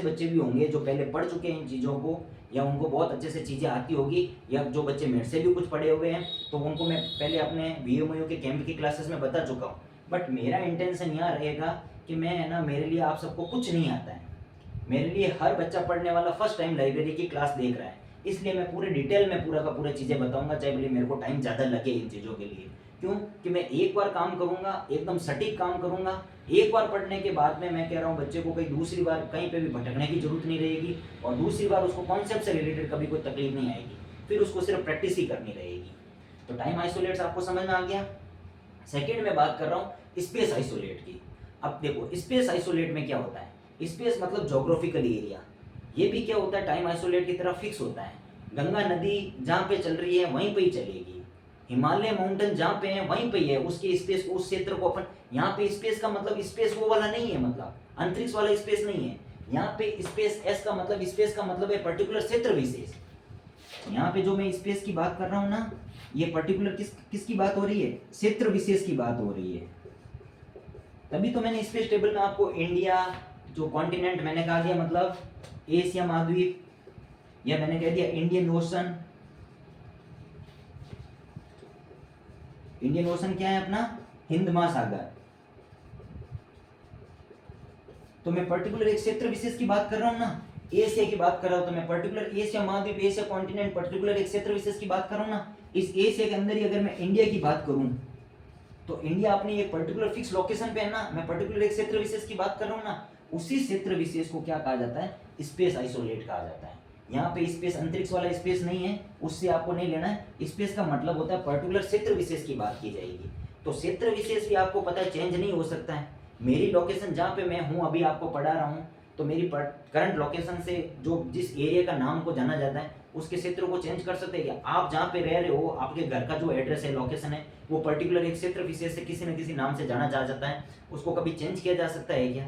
बच्चे भी होंगे जो पहले पढ़ चुके हैं इन चीज़ों को, या उनको बहुत अच्छे से चीज़ें आती होगी, या जो बच्चे मेरे से भी कुछ पढ़े हुए हैं तो उनको मैं पहले अपने VMO के कैंप की क्लासेस में बता चुका हूँ। बट मेरा इंटेंशन यहाँ रहेगा कि मैं है ना, मेरे लिए आप सबको कुछ नहीं आता है, मेरे लिए हर बच्चा पढ़ने वाला फर्स्ट टाइम लाइब्रेरी की क्लास देख रहा है, इसलिए मैं पूरे डिटेल में पूरा का पूरा चीज़ें बताऊंगा, चाहे भले मेरे को टाइम ज़्यादा लगे इन चीज़ों के लिए। क्यों कि मैं एक बार काम करूंगा, एकदम सटीक काम करूंगा। एक बार पढ़ने के बाद में मैं कह रहा हूँ बच्चे को कहीं दूसरी बार कहीं पे भी भटकने की जरूरत नहीं रहेगी, और दूसरी बार उसको कॉन्सेप्ट से रिलेटेड कभी कोई तकलीफ नहीं आएगी, फिर उसको सिर्फ प्रैक्टिस ही करनी रहेगी। तो टाइम आइसोलेट्स आपको समझ में आ गया। सेकेंड में बात कर रहा हूँ स्पेस आइसोलेट की। अब देखो स्पेस आइसोलेट में क्या होता है, स्पेस मतलब जोग्राफिकल एरिया, ये भी क्या होता है टाइम आइसोलेट की तरह फिक्स होता है। गंगा नदी जहाँ पे चल रही है वहीं पे ही चलेगी, हिमालय माउंटेन जहाँ पे है वहीं पे ही है, उसके स्पेस उस क्षेत्र को अपन, यहाँ पे स्पेस का मतलब स्पेस वो वाला नहीं है, मतलब अंतरिक्ष वाला स्पेस नहीं है। यहाँ पे स्पेस एस का मतलब, स्पेस का मतलब है पर्टिकुलर क्षेत्र विशेष। यहाँ पे जो मैं स्पेस की बात कर रहा हूँ ना, ये पर्टिकुलर किसकी बात हो रही है, क्षेत्र विशेष की बात हो रही है। तभी तो मैंने स्पेस टेबल में आपको इंडिया जो कॉन्टिनेंट मैंने कहा दिया, मतलब एशिया महाद्वीप, या मैंने कह दिया इंडियन ओशन। इंडियन ओशन क्या है अपना, हिंद महासागर। तो मैं पर्टिकुलर एक क्षेत्र विशेष की बात कर रहा हूं ना, एशिया की बात कर रहा हूं, तो मैं पर्टिकुलर एशिया महाद्वीप, एशिया कॉन्टिनेंट, पर्टिकुलर एक क्षेत्र विशेष की बात कर रहा हूं ना। इस एशिया के अंदर ही अगर मैं इंडिया की बात करूं तो इंडिया अपनी एक पर्टिकुलर फिक्स लोकेशन पे है ना, मैं पर्टिकुलर एक क्षेत्र विशेष की बात कर रहा हूं ना, उसी क्षेत्र विशेष को क्या कहा जाता है, स्पेस आइसोलेट कहा जाता है। यहाँ पे स्पेस अंतरिक्ष वाला स्पेस नहीं है, उससे आपको नहीं लेना है। स्पेस का मतलब होता है पर्टिकुलर क्षेत्र विशेष की बात की जाएगी। तो क्षेत्र विशेष भी आपको पता है चेंज नहीं हो सकता है। मेरी लोकेशन जहाँ पे मैं हूँ अभी आपको पढ़ा रहा हूँ, तो मेरी करंट लोकेशन से जो जिस एरिया का नाम को जाना जाता है उसके क्षेत्र को चेंज कर सकते हैं क्या? आप जहाँ पे रह रहे हो आपके घर का जो एड्रेस है, लोकेशन है, वो पर्टिकुलर एक क्षेत्र विशेष से किसी न किसी नाम से जाना जा जाता है, उसको कभी चेंज किया जा सकता है क्या?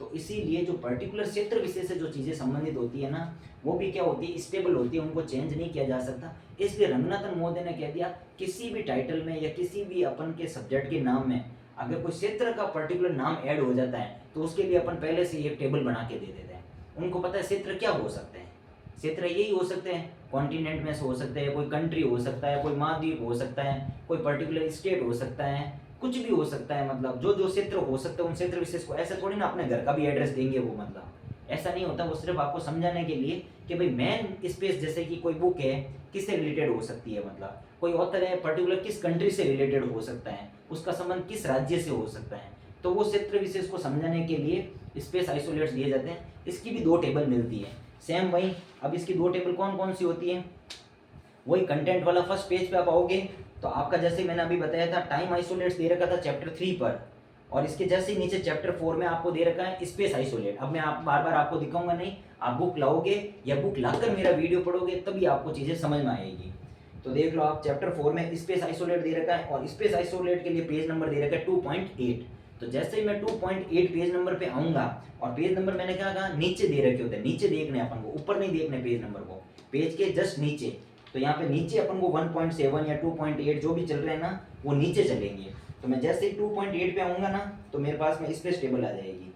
तो इसीलिए जो पर्टिकुलर क्षेत्र विशेष से जो चीज़ें संबंधित होती है ना, वो भी क्या होती है, स्टेबल होती है, उनको चेंज नहीं किया जा सकता। इसलिए रंगनाथन महोदय ने कह दिया किसी भी टाइटल में या किसी भी अपन के सब्जेक्ट के नाम में अगर कोई क्षेत्र का पर्टिकुलर नाम ऐड हो जाता है तो उसके लिए अपन पहले से एक टेबल बना के दे देते हैं। उनको पता है क्षेत्र क्या हो सकते हैं, क्षेत्र यही हो सकते हैं, कॉन्टिनेंट में से हो सकते हैं, कोई कंट्री हो सकता है, कोई महाद्वीप हो सकता है, कोई पर्टिकुलर स्टेट हो सकता है, कुछ भी हो सकता है। मतलब जो जो क्षेत्र हो सकता है उन क्षेत्र विशेष को, ऐसे थोड़ी ना अपने घर का भी एड्रेस देंगे वो, मतलब ऐसा नहीं होता। वो सिर्फ आपको समझाने के लिए कि भाई मेन स्पेस, जैसे कि कोई बुक है किससे रिलेटेड हो सकती है, मतलब कोई ऑथर है पर्टिकुलर किस कंट्री से रिलेटेड हो सकता है, उसका संबंध किस राज्य से हो सकता है, तो वो क्षेत्र विशेष को समझाने के लिए स्पेस आइसोलेट्स दिए जाते हैं। इसकी भी 2 टेबल मिलती है सेम वही। अब इसकी 2 टेबल कौन कौन सी होती है, वही कंटेंट वाला फर्स्ट पेज पे आप आओगे तो आपका, जैसे मैंने अभी बताया था, टाइम आइसोलेट्स दे रखा था चैप्टर 3 पर, और इसके जैसे ही नीचे चैप्टर 4 में आपको दे रखा है स्पेस आइसोलेट। अब मैं आप बार बार आपको दिखाऊंगा नहीं, आप बुक लाओगे या बुक लाकर मेरा वीडियो पढ़ोगे तभी आपको चीज़ें समझ में आएगी। तो देख लो आप चैप्टर 4 में स्पेस आइसोलेट दे रखा है, और स्पेस आइसोलेट के लिए पेज नंबर दे रखा है 2.8। तो जैसे ही मैं 2.8 पेज नंबर पे आऊँगा, और पेज नंबर मैंने क्या कहा नीचे दे रखे होते हैं, नीचे देखने अपन को, ऊपर नहीं देखने पेज नंबर को, पेज के जस्ट नीचे। तो यहाँ पे नीचे अपन को 1.7 या 2.8 जो भी चल रहे हैं ना वो नीचे चलेंगे। तो मैं जैसे ही 2.8 पे आऊँगा ना तो मेरे पास में स्पेस टेबल आ जाएगी।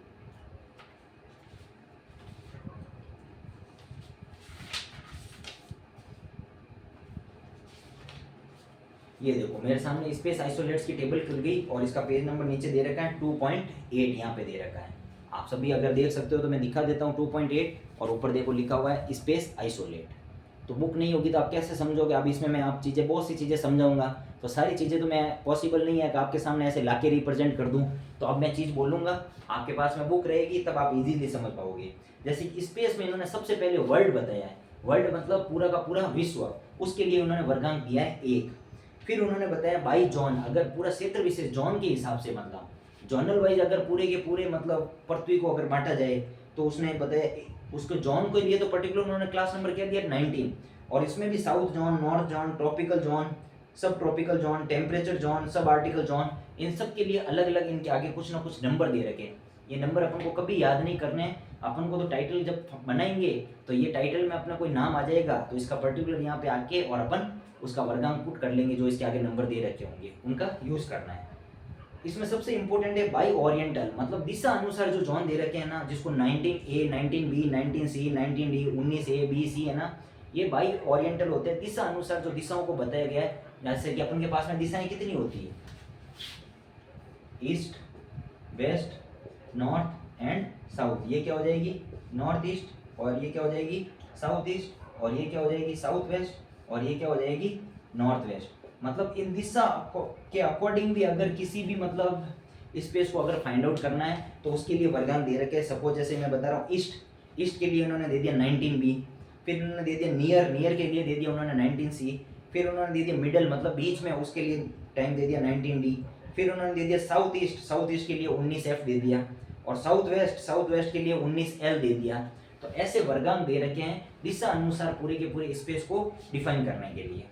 ये देखो मेरे सामने स्पेस आइसोलेट्स की टेबल खुल गई, और इसका पेज नंबर नीचे दे रखा है 2.8, यहाँ पे दे रखा है। आप सभी अगर देख सकते हो तो मैं दिखा देता हूँ 2.8, और ऊपर देखो लिखा हुआ है स्पेस आइसोलेट। तो बुक नहीं होगी तो आप कैसे समझोगे? अब इसमें मैं आप चीज़ें, बहुत सी चीज़ें समझाऊंगा, तो सारी चीज़ें तो मैं पॉसिबल नहीं है कि आपके सामने ऐसे लाके रिप्रेजेंट कर दूं। तो अब मैं चीज़ बोलूँगा, आपके पास में बुक रहेगी तब आप इजीली समझ पाओगे। जैसे कि स्पेस में इन्होंने सबसे पहले वर्ल्ड बताया है, वर्ल्ड मतलब पूरा का पूरा विश्व, उसके लिए उन्होंने वर्गांक दिया है 1। फिर उन्होंने बताया बाई जोन, अगर पूरा क्षेत्र विशेष जोन के हिसाब से, मतलब जोनल वाइज अगर पूरे के पूरे मतलब पृथ्वी को अगर बांटा जाए तो उसने बताया उसको जोन को लिए तो पर्टिकुलर उन्होंने क्लास नंबर क्या दिया 19, और इसमें भी south zone, north zone, tropical zone, सब tropical zone, temperature zone, sub article zone, इन सब के लिए अलग अलग इनके आगे कुछ ना कुछ नंबर दे रखे। ये नंबर अपन को कभी याद नहीं करने, अपन को तो टाइटल जब बनाएंगे तो ये टाइटल में अपना कोई नाम आ जाएगा तो इसका पर्टिकुलर यहाँ पे आके और अपन उसका वर्गांक पुट कर लेंगे, जो इसके आगे नंबर दे रखे होंगे उनका यूज करना है। इसमें सबसे इंपॉर्टेंट है बाई ओरिएंटल, मतलब दिशा अनुसार जो जोन दे रखे हैं ना, जिसको 19A, 19B, 19C, 19D, 19A, B, C है ना, ये बाई ओरिएंटल होते हैं, दिशा अनुसार जो दिशाओं को बताया गया है। जैसे कि अपन के पास में दिशाएं कितनी होती है, east, west, north and south. ये क्या हो जाएगी, नॉर्थ ईस्ट, और ये क्या हो जाएगी, साउथ ईस्ट, और ये क्या हो जाएगी, साउथ वेस्ट, और ये क्या हो जाएगी, नॉर्थ वेस्ट। मतलब इन दिशा के अकॉर्डिंग भी अगर किसी भी मतलब स्पेस को अगर फाइंड आउट करना है तो उसके लिए वर्गांक दे रखे हैं। सपोज जैसे मैं बता रहा हूँ ईस्ट, ईस्ट के लिए उन्होंने दे दिया 19B, फिर उन्होंने दे दिया नियर, नियर के लिए दे दिया उन्होंने 19C, फिर उन्होंने दे दिया मिडल मतलब बीच में, उसके लिए टाइम दे दिया 19D, फिर उन्होंने दे दिया साउथ ईस्ट, साउथ ईस्ट के लिए 19F दे दिया, और साउथ वेस्ट, साउथ वेस्ट के लिए 19L दे दिया। तो ऐसे वर्गांक दे रखे हैं दिशा अनुसार पूरे के पूरे स्पेस को डिफाइन करने के लिए।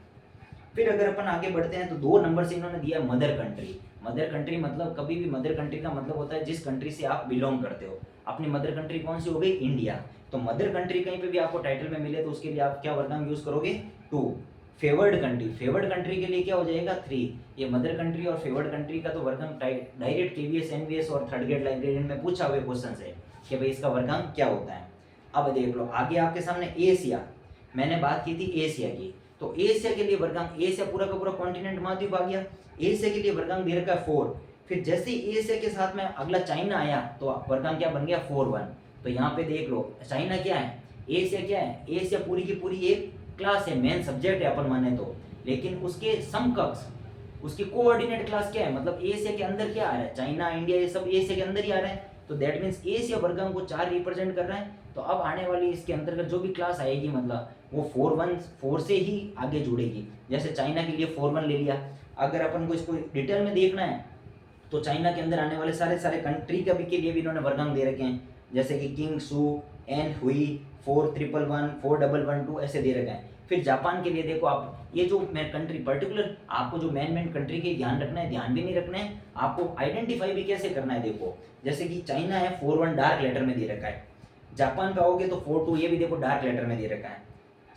फिर अगर अपन आगे बढ़ते हैं तो 2 नंबर से इन्होंने दिया मदर कंट्री। मदर कंट्री मतलब कभी भी मदर कंट्री का मतलब होता है जिस कंट्री से आप बिलोंग करते हो। अपनी मदर कंट्री कौन सी हो गई, इंडिया। तो मदर कंट्री कहीं पे भी आपको टाइटल में मिले तो उसके लिए आप क्या वर्गांक यूज करोगे, 2। फेवर्ड कंट्री, फेवर्ड कंट्री के लिए क्या हो जाएगा, 3। ये मदर कंट्री और फेवर्ड कंट्री का तो वर्गांक डायरेक्ट KVS, NVS और थर्ड ग्रेड लाइब्रेरियन में पूछा हुए क्वेश्चन है कि भाई इसका वर्गांक क्या होता है। अब देख लो आगे आपके सामने एशिया, मैंने बात की थी एशिया की, तो एशिया के लिए वर्गांक, एशिया पूरा का पूरा कॉन्टिनेंट महाद्वीप आ गया, एशिया के लिए वर्गांक दे रखा है 4। फिर जैसे ही एशिया के साथ में अगला चाइना आया तो वर्गांक क्या बन गया, 4-1। तो यहाँ पे देख लो चाइना क्या है, एशिया क्या है, एशिया पूरी की पूरी एक क्लास है, मेन सब्जेक्ट है अपन माने तो, लेकिन उसके समकक्ष उसकी कोऑर्डिनेट क्लास क्या है, मतलब एशिया के अंदर क्या आ रहा है, चाइना, इंडिया, ये सब एशिया के अंदर ही आ रहा है। तो दैट मीन्स एशिया वर्गांक को 4 रिप्रेजेंट कर रहा है। तो अब आने वाली इसके अंतर्गत जो भी क्लास आएगी मतलब वो 4 से ही आगे जुड़ेगी। जैसे चाइना के लिए 4-1 ले लिया। अगर अपन को इसको डिटेल में देखना है तो चाइना के अंदर आने वाले सारे सारे कंट्री का भी के लिए भी इन्होंने वर्गांक दे रखे हैं, जैसे कि किंग सू, एन हुई, 4-1-1, 4-1-1-2 ऐसे दे रखे हैं। फिर जापान के लिए देखो आप, ये जो मैं कंट्री पर्टिकुलर आपको जो मेन कंट्री के ध्यान रखना है, ध्यान भी नहीं रखना है, आपको आइडेंटिफाई भी कैसे करना है। देखो जैसे कि चाइना है 4-1 डार्क लेटर में दे रखा है, जापान पे आओगे तो 4-2 ये भी देखो डार्क लेटर में दे रखा है।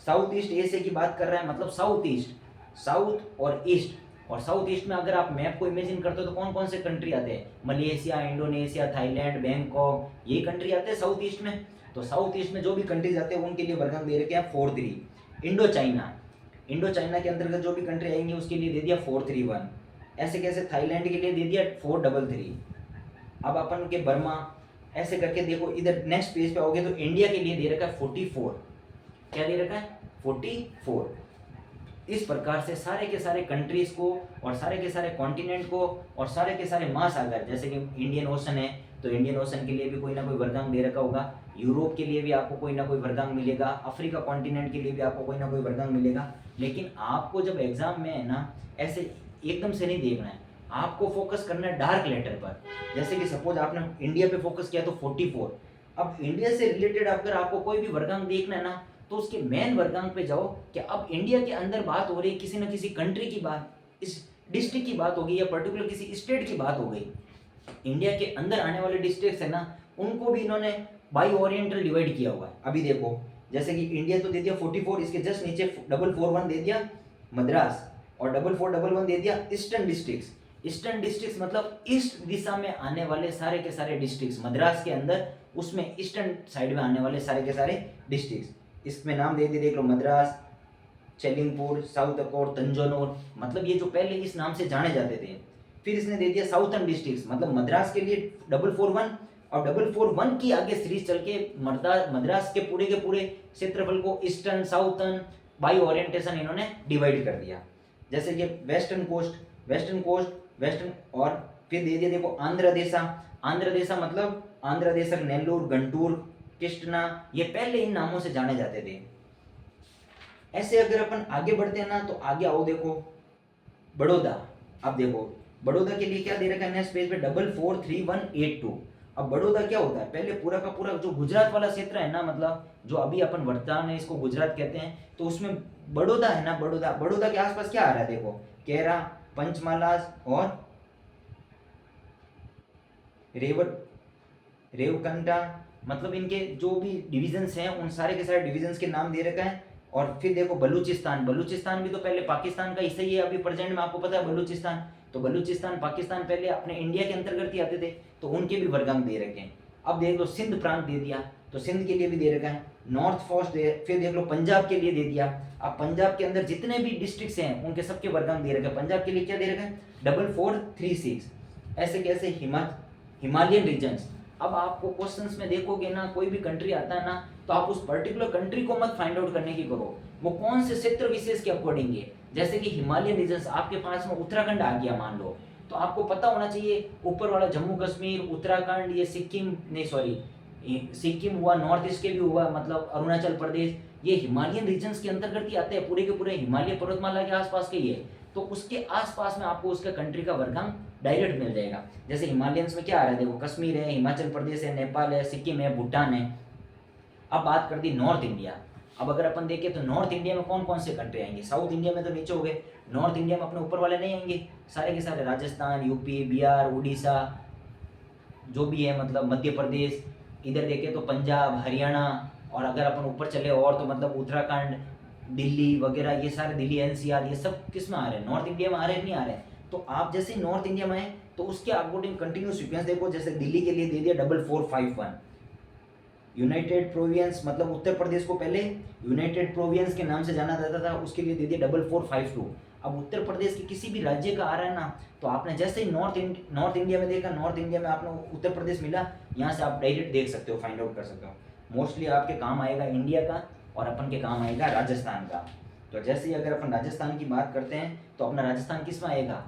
साउथ ईस्ट एशिया की बात कर रहा है, मतलब साउथ ईस्ट, साउथ और ईस्ट, और साउथ ईस्ट में अगर आप मैप को इमेजिन करते हो तो कौन कौन से कंट्री आते हैं, मलेशिया, इंडोनेशिया, थाईलैंड, बैंकॉक, ये कंट्री आते हैं साउथ ईस्ट में। तो साउथ ईस्ट में जो भी कंट्रीज आते हैं उनके लिए वर्गांक दे रखे हैं 4-3। इंडो चाइना, इंडो चाइना के अंतर्गत जो भी कंट्री आएंगी उसके लिए दे दिया 4-3-1। ऐसे कैसे थाईलैंड के लिए दे दिया 4-3-3। अब अपन के बर्मा, ऐसे करके देखो इधर नेक्स्ट पेज पे आओगे तो इंडिया के लिए दे रखा है 44। क्या दे रखा है, 44। इस प्रकार से सारे के सारे कंट्रीज को और सारे के सारे कॉन्टिनेंट को और सारे के सारे महासागर, जैसे कि इंडियन ओशन है तो इंडियन ओशन के लिए भी कोई ना कोई वर्गांक दे रखा होगा, यूरोप के लिए भी आपको कोई ना कोई वर्गांक मिलेगा, अफ्रीका कॉन्टिनेंट के लिए भी आपको कोई ना कोई वर्गांक मिलेगा। लेकिन आपको जब एग्जाम में है ना ऐसे एकदम से नहीं देखना है, आपको फोकस करना है डार्क लेटर पर। जैसे कि सपोज आपने इंडिया पे फोकस किया तो 44। अब इंडिया से रिलेटेड अगर आपको कोई भी वर्गांक देखना है ना तो उसके मेन वर्गांक पे जाओ कि अब इंडिया के अंदर बात हो रही है, किसी न किसी कंट्री की बात, इस डिस्ट्रिक्ट की बात होगी या पर्टिकुलर किसी स्टेट की बात हो गई। इंडिया के अंदर आने वाले डिस्ट्रिक्ट्स है ना उनको भी इन्होंने बाई ओरिएंटल डिवाइड किया हुआ है। अभी देखो जैसे कि इंडिया तो दे दिया 44, इसके जस्ट नीचे 441 दे दिया मद्रास, और 4411 दे दिया ईस्टर्न डिस्ट्रिक्ट्स। ईस्टर्न डिस्ट्रिक्ट्स मतलब ईस्ट दिशा में आने वाले सारे के सारे डिस्ट्रिक्ट्स, मद्रास के अंदर उसमें ईस्टर्न साइड में आने वाले सारे के सारे डिस्ट्रिक्ट्स। इसमें नाम दे दिए देख लो, मद्रास, चेलिंगपुर, साउथ अकोर, तंजौर, मतलब ये जो पहले इस नाम से जाने जाते थे। फिर इसने दे दिया साउथर्न डिस्ट्रिक्ट्स, मतलब मद्रास के लिए 441, और 441 की आगे सीरीज चल के मद्रास के पूरे क्षेत्रफल को ईस्टर्न, साउथर्न बाई ओरिएंटेशन इन्होंने डिवाइड कर दिया। जैसे कि western coast, western coast, western, और फिर दे दिया देखो आंध्र देशा, आंध्र देशा मतलब आंध्र देशक, नेल्लूर, गंटूर, कृष्णा, ये पहले इन नामों से जाने जाते थे। ऐसे अगर अपन आगे बढ़ते हैं ना तो आगे आओ देखो बड़ौदा। अब देखो बड़ौदा के लिए क्या दे रखा है नेक्स्ट पेज पे 443182। अब बड़ौदा क्या होता है, पहले पूरा का पूरा जो गुजरात वाला क्षेत्र है ना, मतलब जो अभी अपन वर्तमान है इसको गुजरात कहते हैं, तो उसमें बड़ौदा है ना, बड़ौदा के आसपास क्या आ रहा है देखो, केरा, पंचमहाल और रेवकंटा, मतलब इनके जो भी डिविजन्स हैं उन सारे के सारे डिविजन्स के नाम दे रखा है। और फिर देखो बलूचिस्तान भी तो पहले पाकिस्तान का हिस्सा ही है, अभी प्रेजेंट में आपको पता है बलूचिस्तान, तो बलूचिस्तान पाकिस्तान पहले अपने इंडिया के अंतर्गत ही आते थे, तो उनके भी वर्गांक दे रखे हैं। अब देख लो सिंध प्रांत दे दिया, तो सिंध के लिए भी दे रखा है। नॉर्थ फॉस्ट फिर देख लो पंजाब के लिए दे दिया। अब पंजाब के अंदर जितने भी डिस्ट्रिक्ट्स हैं उनके सबके वर्गांक दे रखे हैं। पंजाब के लिए क्या दे रखा है 4436। ऐसे कैसे हिमालयन रीजन्स। अब आपको क्वेश्चंस में देखोगे ना, कोई भी कंट्री आता है ना, तो आप उस पर्टिकुलर कंट्री को मत फाइंड आउट करने की करो, वो कौन से क्षेत्र विशेष के अकॉर्डिंग है। जैसे कि हिमालयन रीजन्स आपके पास में उत्तराखंड आ गया मान लो, तो आपको पता होना चाहिए ऊपर वाला जम्मू कश्मीर, उत्तराखंड, ये सिक्किम नहीं सॉरी सिक्किम हुआ, नॉर्थ ईस्ट के भी हुआ, मतलब अरुणाचल प्रदेश, ये हिमालयन रीजन्स के अंतर्गत ही आते हैं, पूरे के पूरे हिमालय पर्वतमाला के आसपास के ही है। तो उसके आसपास में आपको उसका कंट्री का वर्गांक डायरेक्ट मिल जाएगा। जैसे हिमालयंस में क्या आ रहा है देखो, कश्मीर है, हिमाचल प्रदेश है, नेपाल है, सिक्किम है, भूटान है। अब बात कर दी नॉर्थ इंडिया। अब अगर अपन देखें तो नॉर्थ इंडिया में कौन कौन से कंट्री आएंगे, साउथ इंडिया में तो नीचे हो गए, नॉर्थ इंडिया में अपने ऊपर वाले नहीं आएंगे, सारे के सारे राजस्थान, यूपी, बिहार, उड़ीसा, जो भी है, मतलब मध्य प्रदेश, इधर देखें तो पंजाब, हरियाणा, और अगर अपन ऊपर चले और तो मतलब उत्तराखंड, दिल्ली वगैरह, ये सारे दिल्ली एनसीआर, ये सब किस में आ रहे हैं, नॉर्थ इंडिया में आ रहे हैं, नहीं आ रहे हैं। तो आप जैसे नॉर्थ इंडिया में आए तो उसके अकॉर्डिंग कंटिन्यू सीक्वेंस देखो, जैसे दिल्ली के लिए दे दिया 4451। यूनाइटेड प्रोविंस, मतलब उत्तर प्रदेश को पहले यूनाइटेड प्रोविंस के नाम से जाना जाता था, उसके लिए दे दिया 4452। अब उत्तर प्रदेश के किसी भी राज्य का आ रहा है ना, तो आपने जैसे ही नॉर्थ इंडिया में देखा, नॉर्थ इंडिया में आपने उत्तर प्रदेश मिला, यहाँ से आप डायरेक्ट देख सकते हो, फाइंड आउट कर सकते हो। मोस्टली आपके काम आएगा इंडिया का, और अपन के काम आएगा राजस्थान का। तो जैसे ही अगर अपन राजस्थान की बात करते हैं, तो अपना राजस्थान किस में आएगा,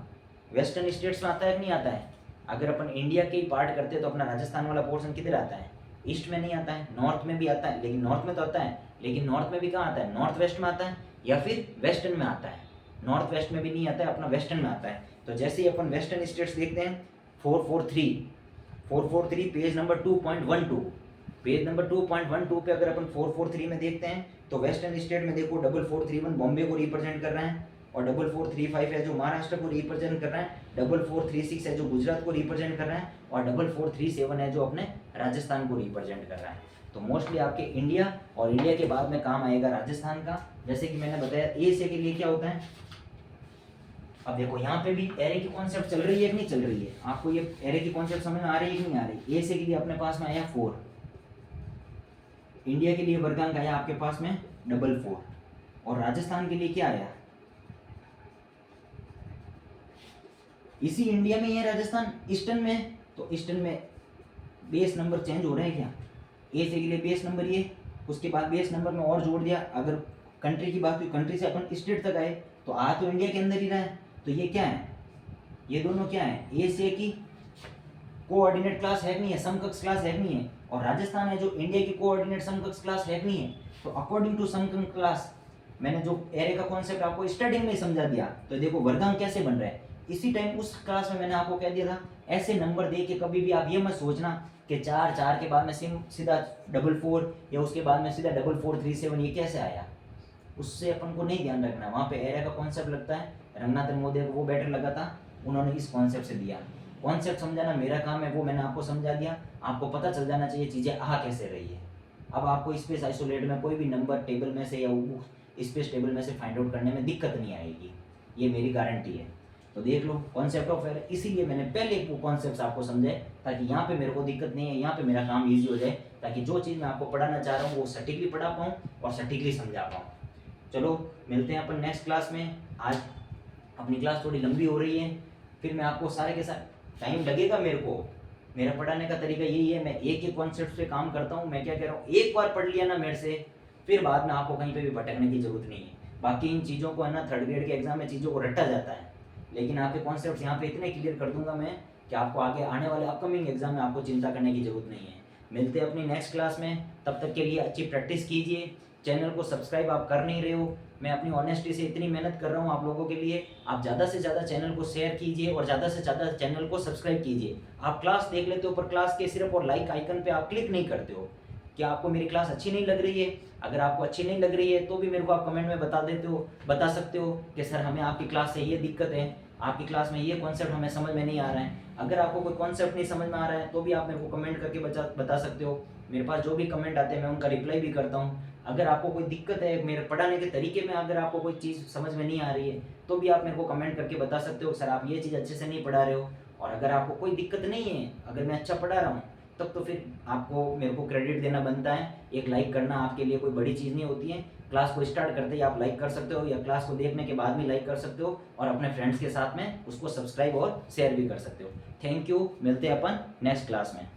वेस्टर्न स्टेट्स में आता है कि नहीं आता है। अगर अपन इंडिया के ही पार्ट करते हैं तो अपना राजस्थान वाला पोर्शन किधर आता है, ईस्ट में नहीं आता है, नॉर्थ में भी आता है, लेकिन नॉर्थ में तो आता है, लेकिन नॉर्थ में भी कहाँ आता है, नॉर्थ वेस्ट में आता है, या फिर वेस्टर्न में आता है। नॉर्थ वेस्ट में भी नहीं आता है, अपना वेस्टर्न में आता है। तो जैसे ही अपन वेस्टर्न स्टेट्स देखते हैं, 443 पेज नंबर 2.12, पेज नंबर 2.12 पे अगर अपन 443 में देखते हैं, तो वेस्टर्न स्टेट में देखो 4431 बॉम्बे को रिप्रेजेंट कर रहे हैं, और 4435 है जो महाराष्ट्र को रिप्रेजेंट कर रहा है, 4436 है जो गुजरात को रिप्रेजेंट कर रहा है, और 4437 है जो अपने राजस्थान को रिप्रेजेंट कर रहा है। तो मोस्टली आपके इंडिया, और इंडिया के बाद में काम आएगा राजस्थान का। जैसे कि मैंने बताया ए से के लिए क्या होता है। अब देखो यहाँ पे भी एरे की कॉन्सेप्ट चल रही है कि नहीं चल रही है, आपको ये एरे की कॉन्सेप्ट समझ में आ रही है कि नहीं आ रही। ए से के लिए अपने पास में आया 4, इंडिया के लिए वर्गांक आया आपके पास में 44, और राजस्थान के लिए क्या आया, इसी इंडिया में ही है राजस्थान, ईस्टर्न में, तो ईस्टर्न में बेस नंबर चेंज हो रहे हैं क्या, ए से के लिए बेस नंबर ये, उसके बाद बेस नंबर में और जोड़ दिया। अगर कंट्री की बात हुई, कंट्री से अपन स्टेट तक आए, तो आ तो इंडिया के अंदर ही रहा है, तो ये क्या है, ये दोनों क्या है, ए से की कोऑर्डिनेट क्लास है नहीं है, समकक्ष क्लास है नहीं है, और राजस्थान है जो इंडिया की कोऑर्डिनेट समकक्ष क्लास है नहीं है। तो अकॉर्डिंग टू समकक्ष क्लास, मैंने जो एरे का कॉन्सेप्ट आपको स्टार्टिंग में समझा दिया, तो देखो वर्गांक कैसे बन रहा है। इसी टाइम उस क्लास में मैंने आपको कह दिया था, ऐसे नंबर दे के कभी भी आप ये मत सोचना कि 4 के बाद में सीधा 44 या उसके बाद में सीधा 4437 ये कैसे आया, उससे अपन को नहीं ध्यान रखना। वहाँ पे एरे का कॉन्सेप्ट लगता है, रंगनाथन मोदी को वो बेटर लगा था, उन्होंने इस कॉन्सेप्ट से दिया। कॉन्सेप्ट समझाना मेरा काम है, वो मैंने आपको समझा दिया, आपको पता चल जाना चाहिए चीज़ें आ कैसे रही है। अब आपको स्पेस आइसोलेट में कोई भी नंबर टेबल में से या स्पेस टेबल में से फाइंड आउट करने में दिक्कत नहीं आएगी, ये मेरी गारंटी है। तो देख लो कॉन्सेप्ट ऑफ एरे, इसीलिए मैंने पहले वो कॉन्सेप्ट आपको समझाए, ताकि यहाँ पे मेरे को दिक्कत नहीं है, यहाँ पे मेरा काम ईजी हो जाए, ताकि जो चीज़ मैं आपको पढ़ाना चाह रहा हूँ वो सटीकली पढ़ा पाऊँ और सटीकली समझा पाऊँ। चलो मिलते हैं अपन नेक्स्ट क्लास में। आज अपनी क्लास थोड़ी लंबी हो रही है, फिर मैं आपको सारे के साथ टाइम लगेगा मेरे को, मेरा पढ़ाने का तरीका यही है, मैं एक ही कॉन्सेप्ट पे काम करता हूँ। मैं क्या कह रहा हूँ, एक बार पढ़ लिया ना मेरे से, फिर बाद में आपको कहीं पे भी भटकने की जरूरत नहीं है। बाकी इन चीज़ों को है ना, थर्ड ग्रेड के एग्जाम में चीज़ों को रटा जाता है, लेकिन आपके कॉन्सेप्ट यहाँ पे इतने क्लियर कर दूंगा मैं कि आपको आगे आने वाले अपकमिंग एग्जाम में आपको चिंता करने की जरूरत नहीं है। मिलते हैं अपनी नेक्स्ट क्लास में, तब तक के लिए अच्छी प्रैक्टिस कीजिए। चैनल को सब्सक्राइब आप कर नहीं रहे हो। मैं अपनी ऑनेस्टी से इतनी मेहनत कर रहा हूँ आप लोगों के लिए। आप ज़्यादा से ज़्यादा चैनल को शेयर कीजिए और ज़्यादा से ज़्यादा चैनल को सब्सक्राइब कीजिए। आप क्लास देख लेते हो पर क्लास के सिर्फ और लाइक आइकन पे आप क्लिक नहीं करते हो। क्या आपको मेरी क्लास अच्छी नहीं लग रही है? अगर आपको अच्छी नहीं लग रही है तो भी मेरे को आप कमेंट में बता सकते हो कि सर हमें आपकी क्लास से ये दिक्कत है, आपकी क्लास में ये कॉन्सेप्ट हमें समझ में नहीं आ रहा है। अगर आपको कोई कॉन्सेप्ट नहीं समझ में आ रहा है तो भी आप मेरे को कमेंट करके बता सकते हो। मेरे पास जो भी कमेंट आते हैं मैं उनका रिप्लाई भी करता हूँ। अगर आपको कोई दिक्कत है मेरे पढ़ाने के तरीके में, अगर आपको कोई चीज़ समझ में नहीं आ रही है तो भी आप मेरे को कमेंट करके बता सकते हो सर आप ये चीज़ अच्छे से नहीं पढ़ा रहे हो। और अगर आपको कोई दिक्कत नहीं है, अगर मैं अच्छा पढ़ा रहा हूँ, तब तो फिर आपको मेरे को क्रेडिट देना बनता है। एक लाइक करना आपके लिए कोई बड़ी चीज़ नहीं होती है। क्लास को स्टार्ट करते ही आप लाइक कर सकते हो या क्लास को देखने के बाद भी लाइक कर सकते हो और अपने फ्रेंड्स के साथ में उसको सब्सक्राइब और शेयर भी कर सकते हो। थैंक यू, मिलते हैं अपन नेक्स्ट क्लास में।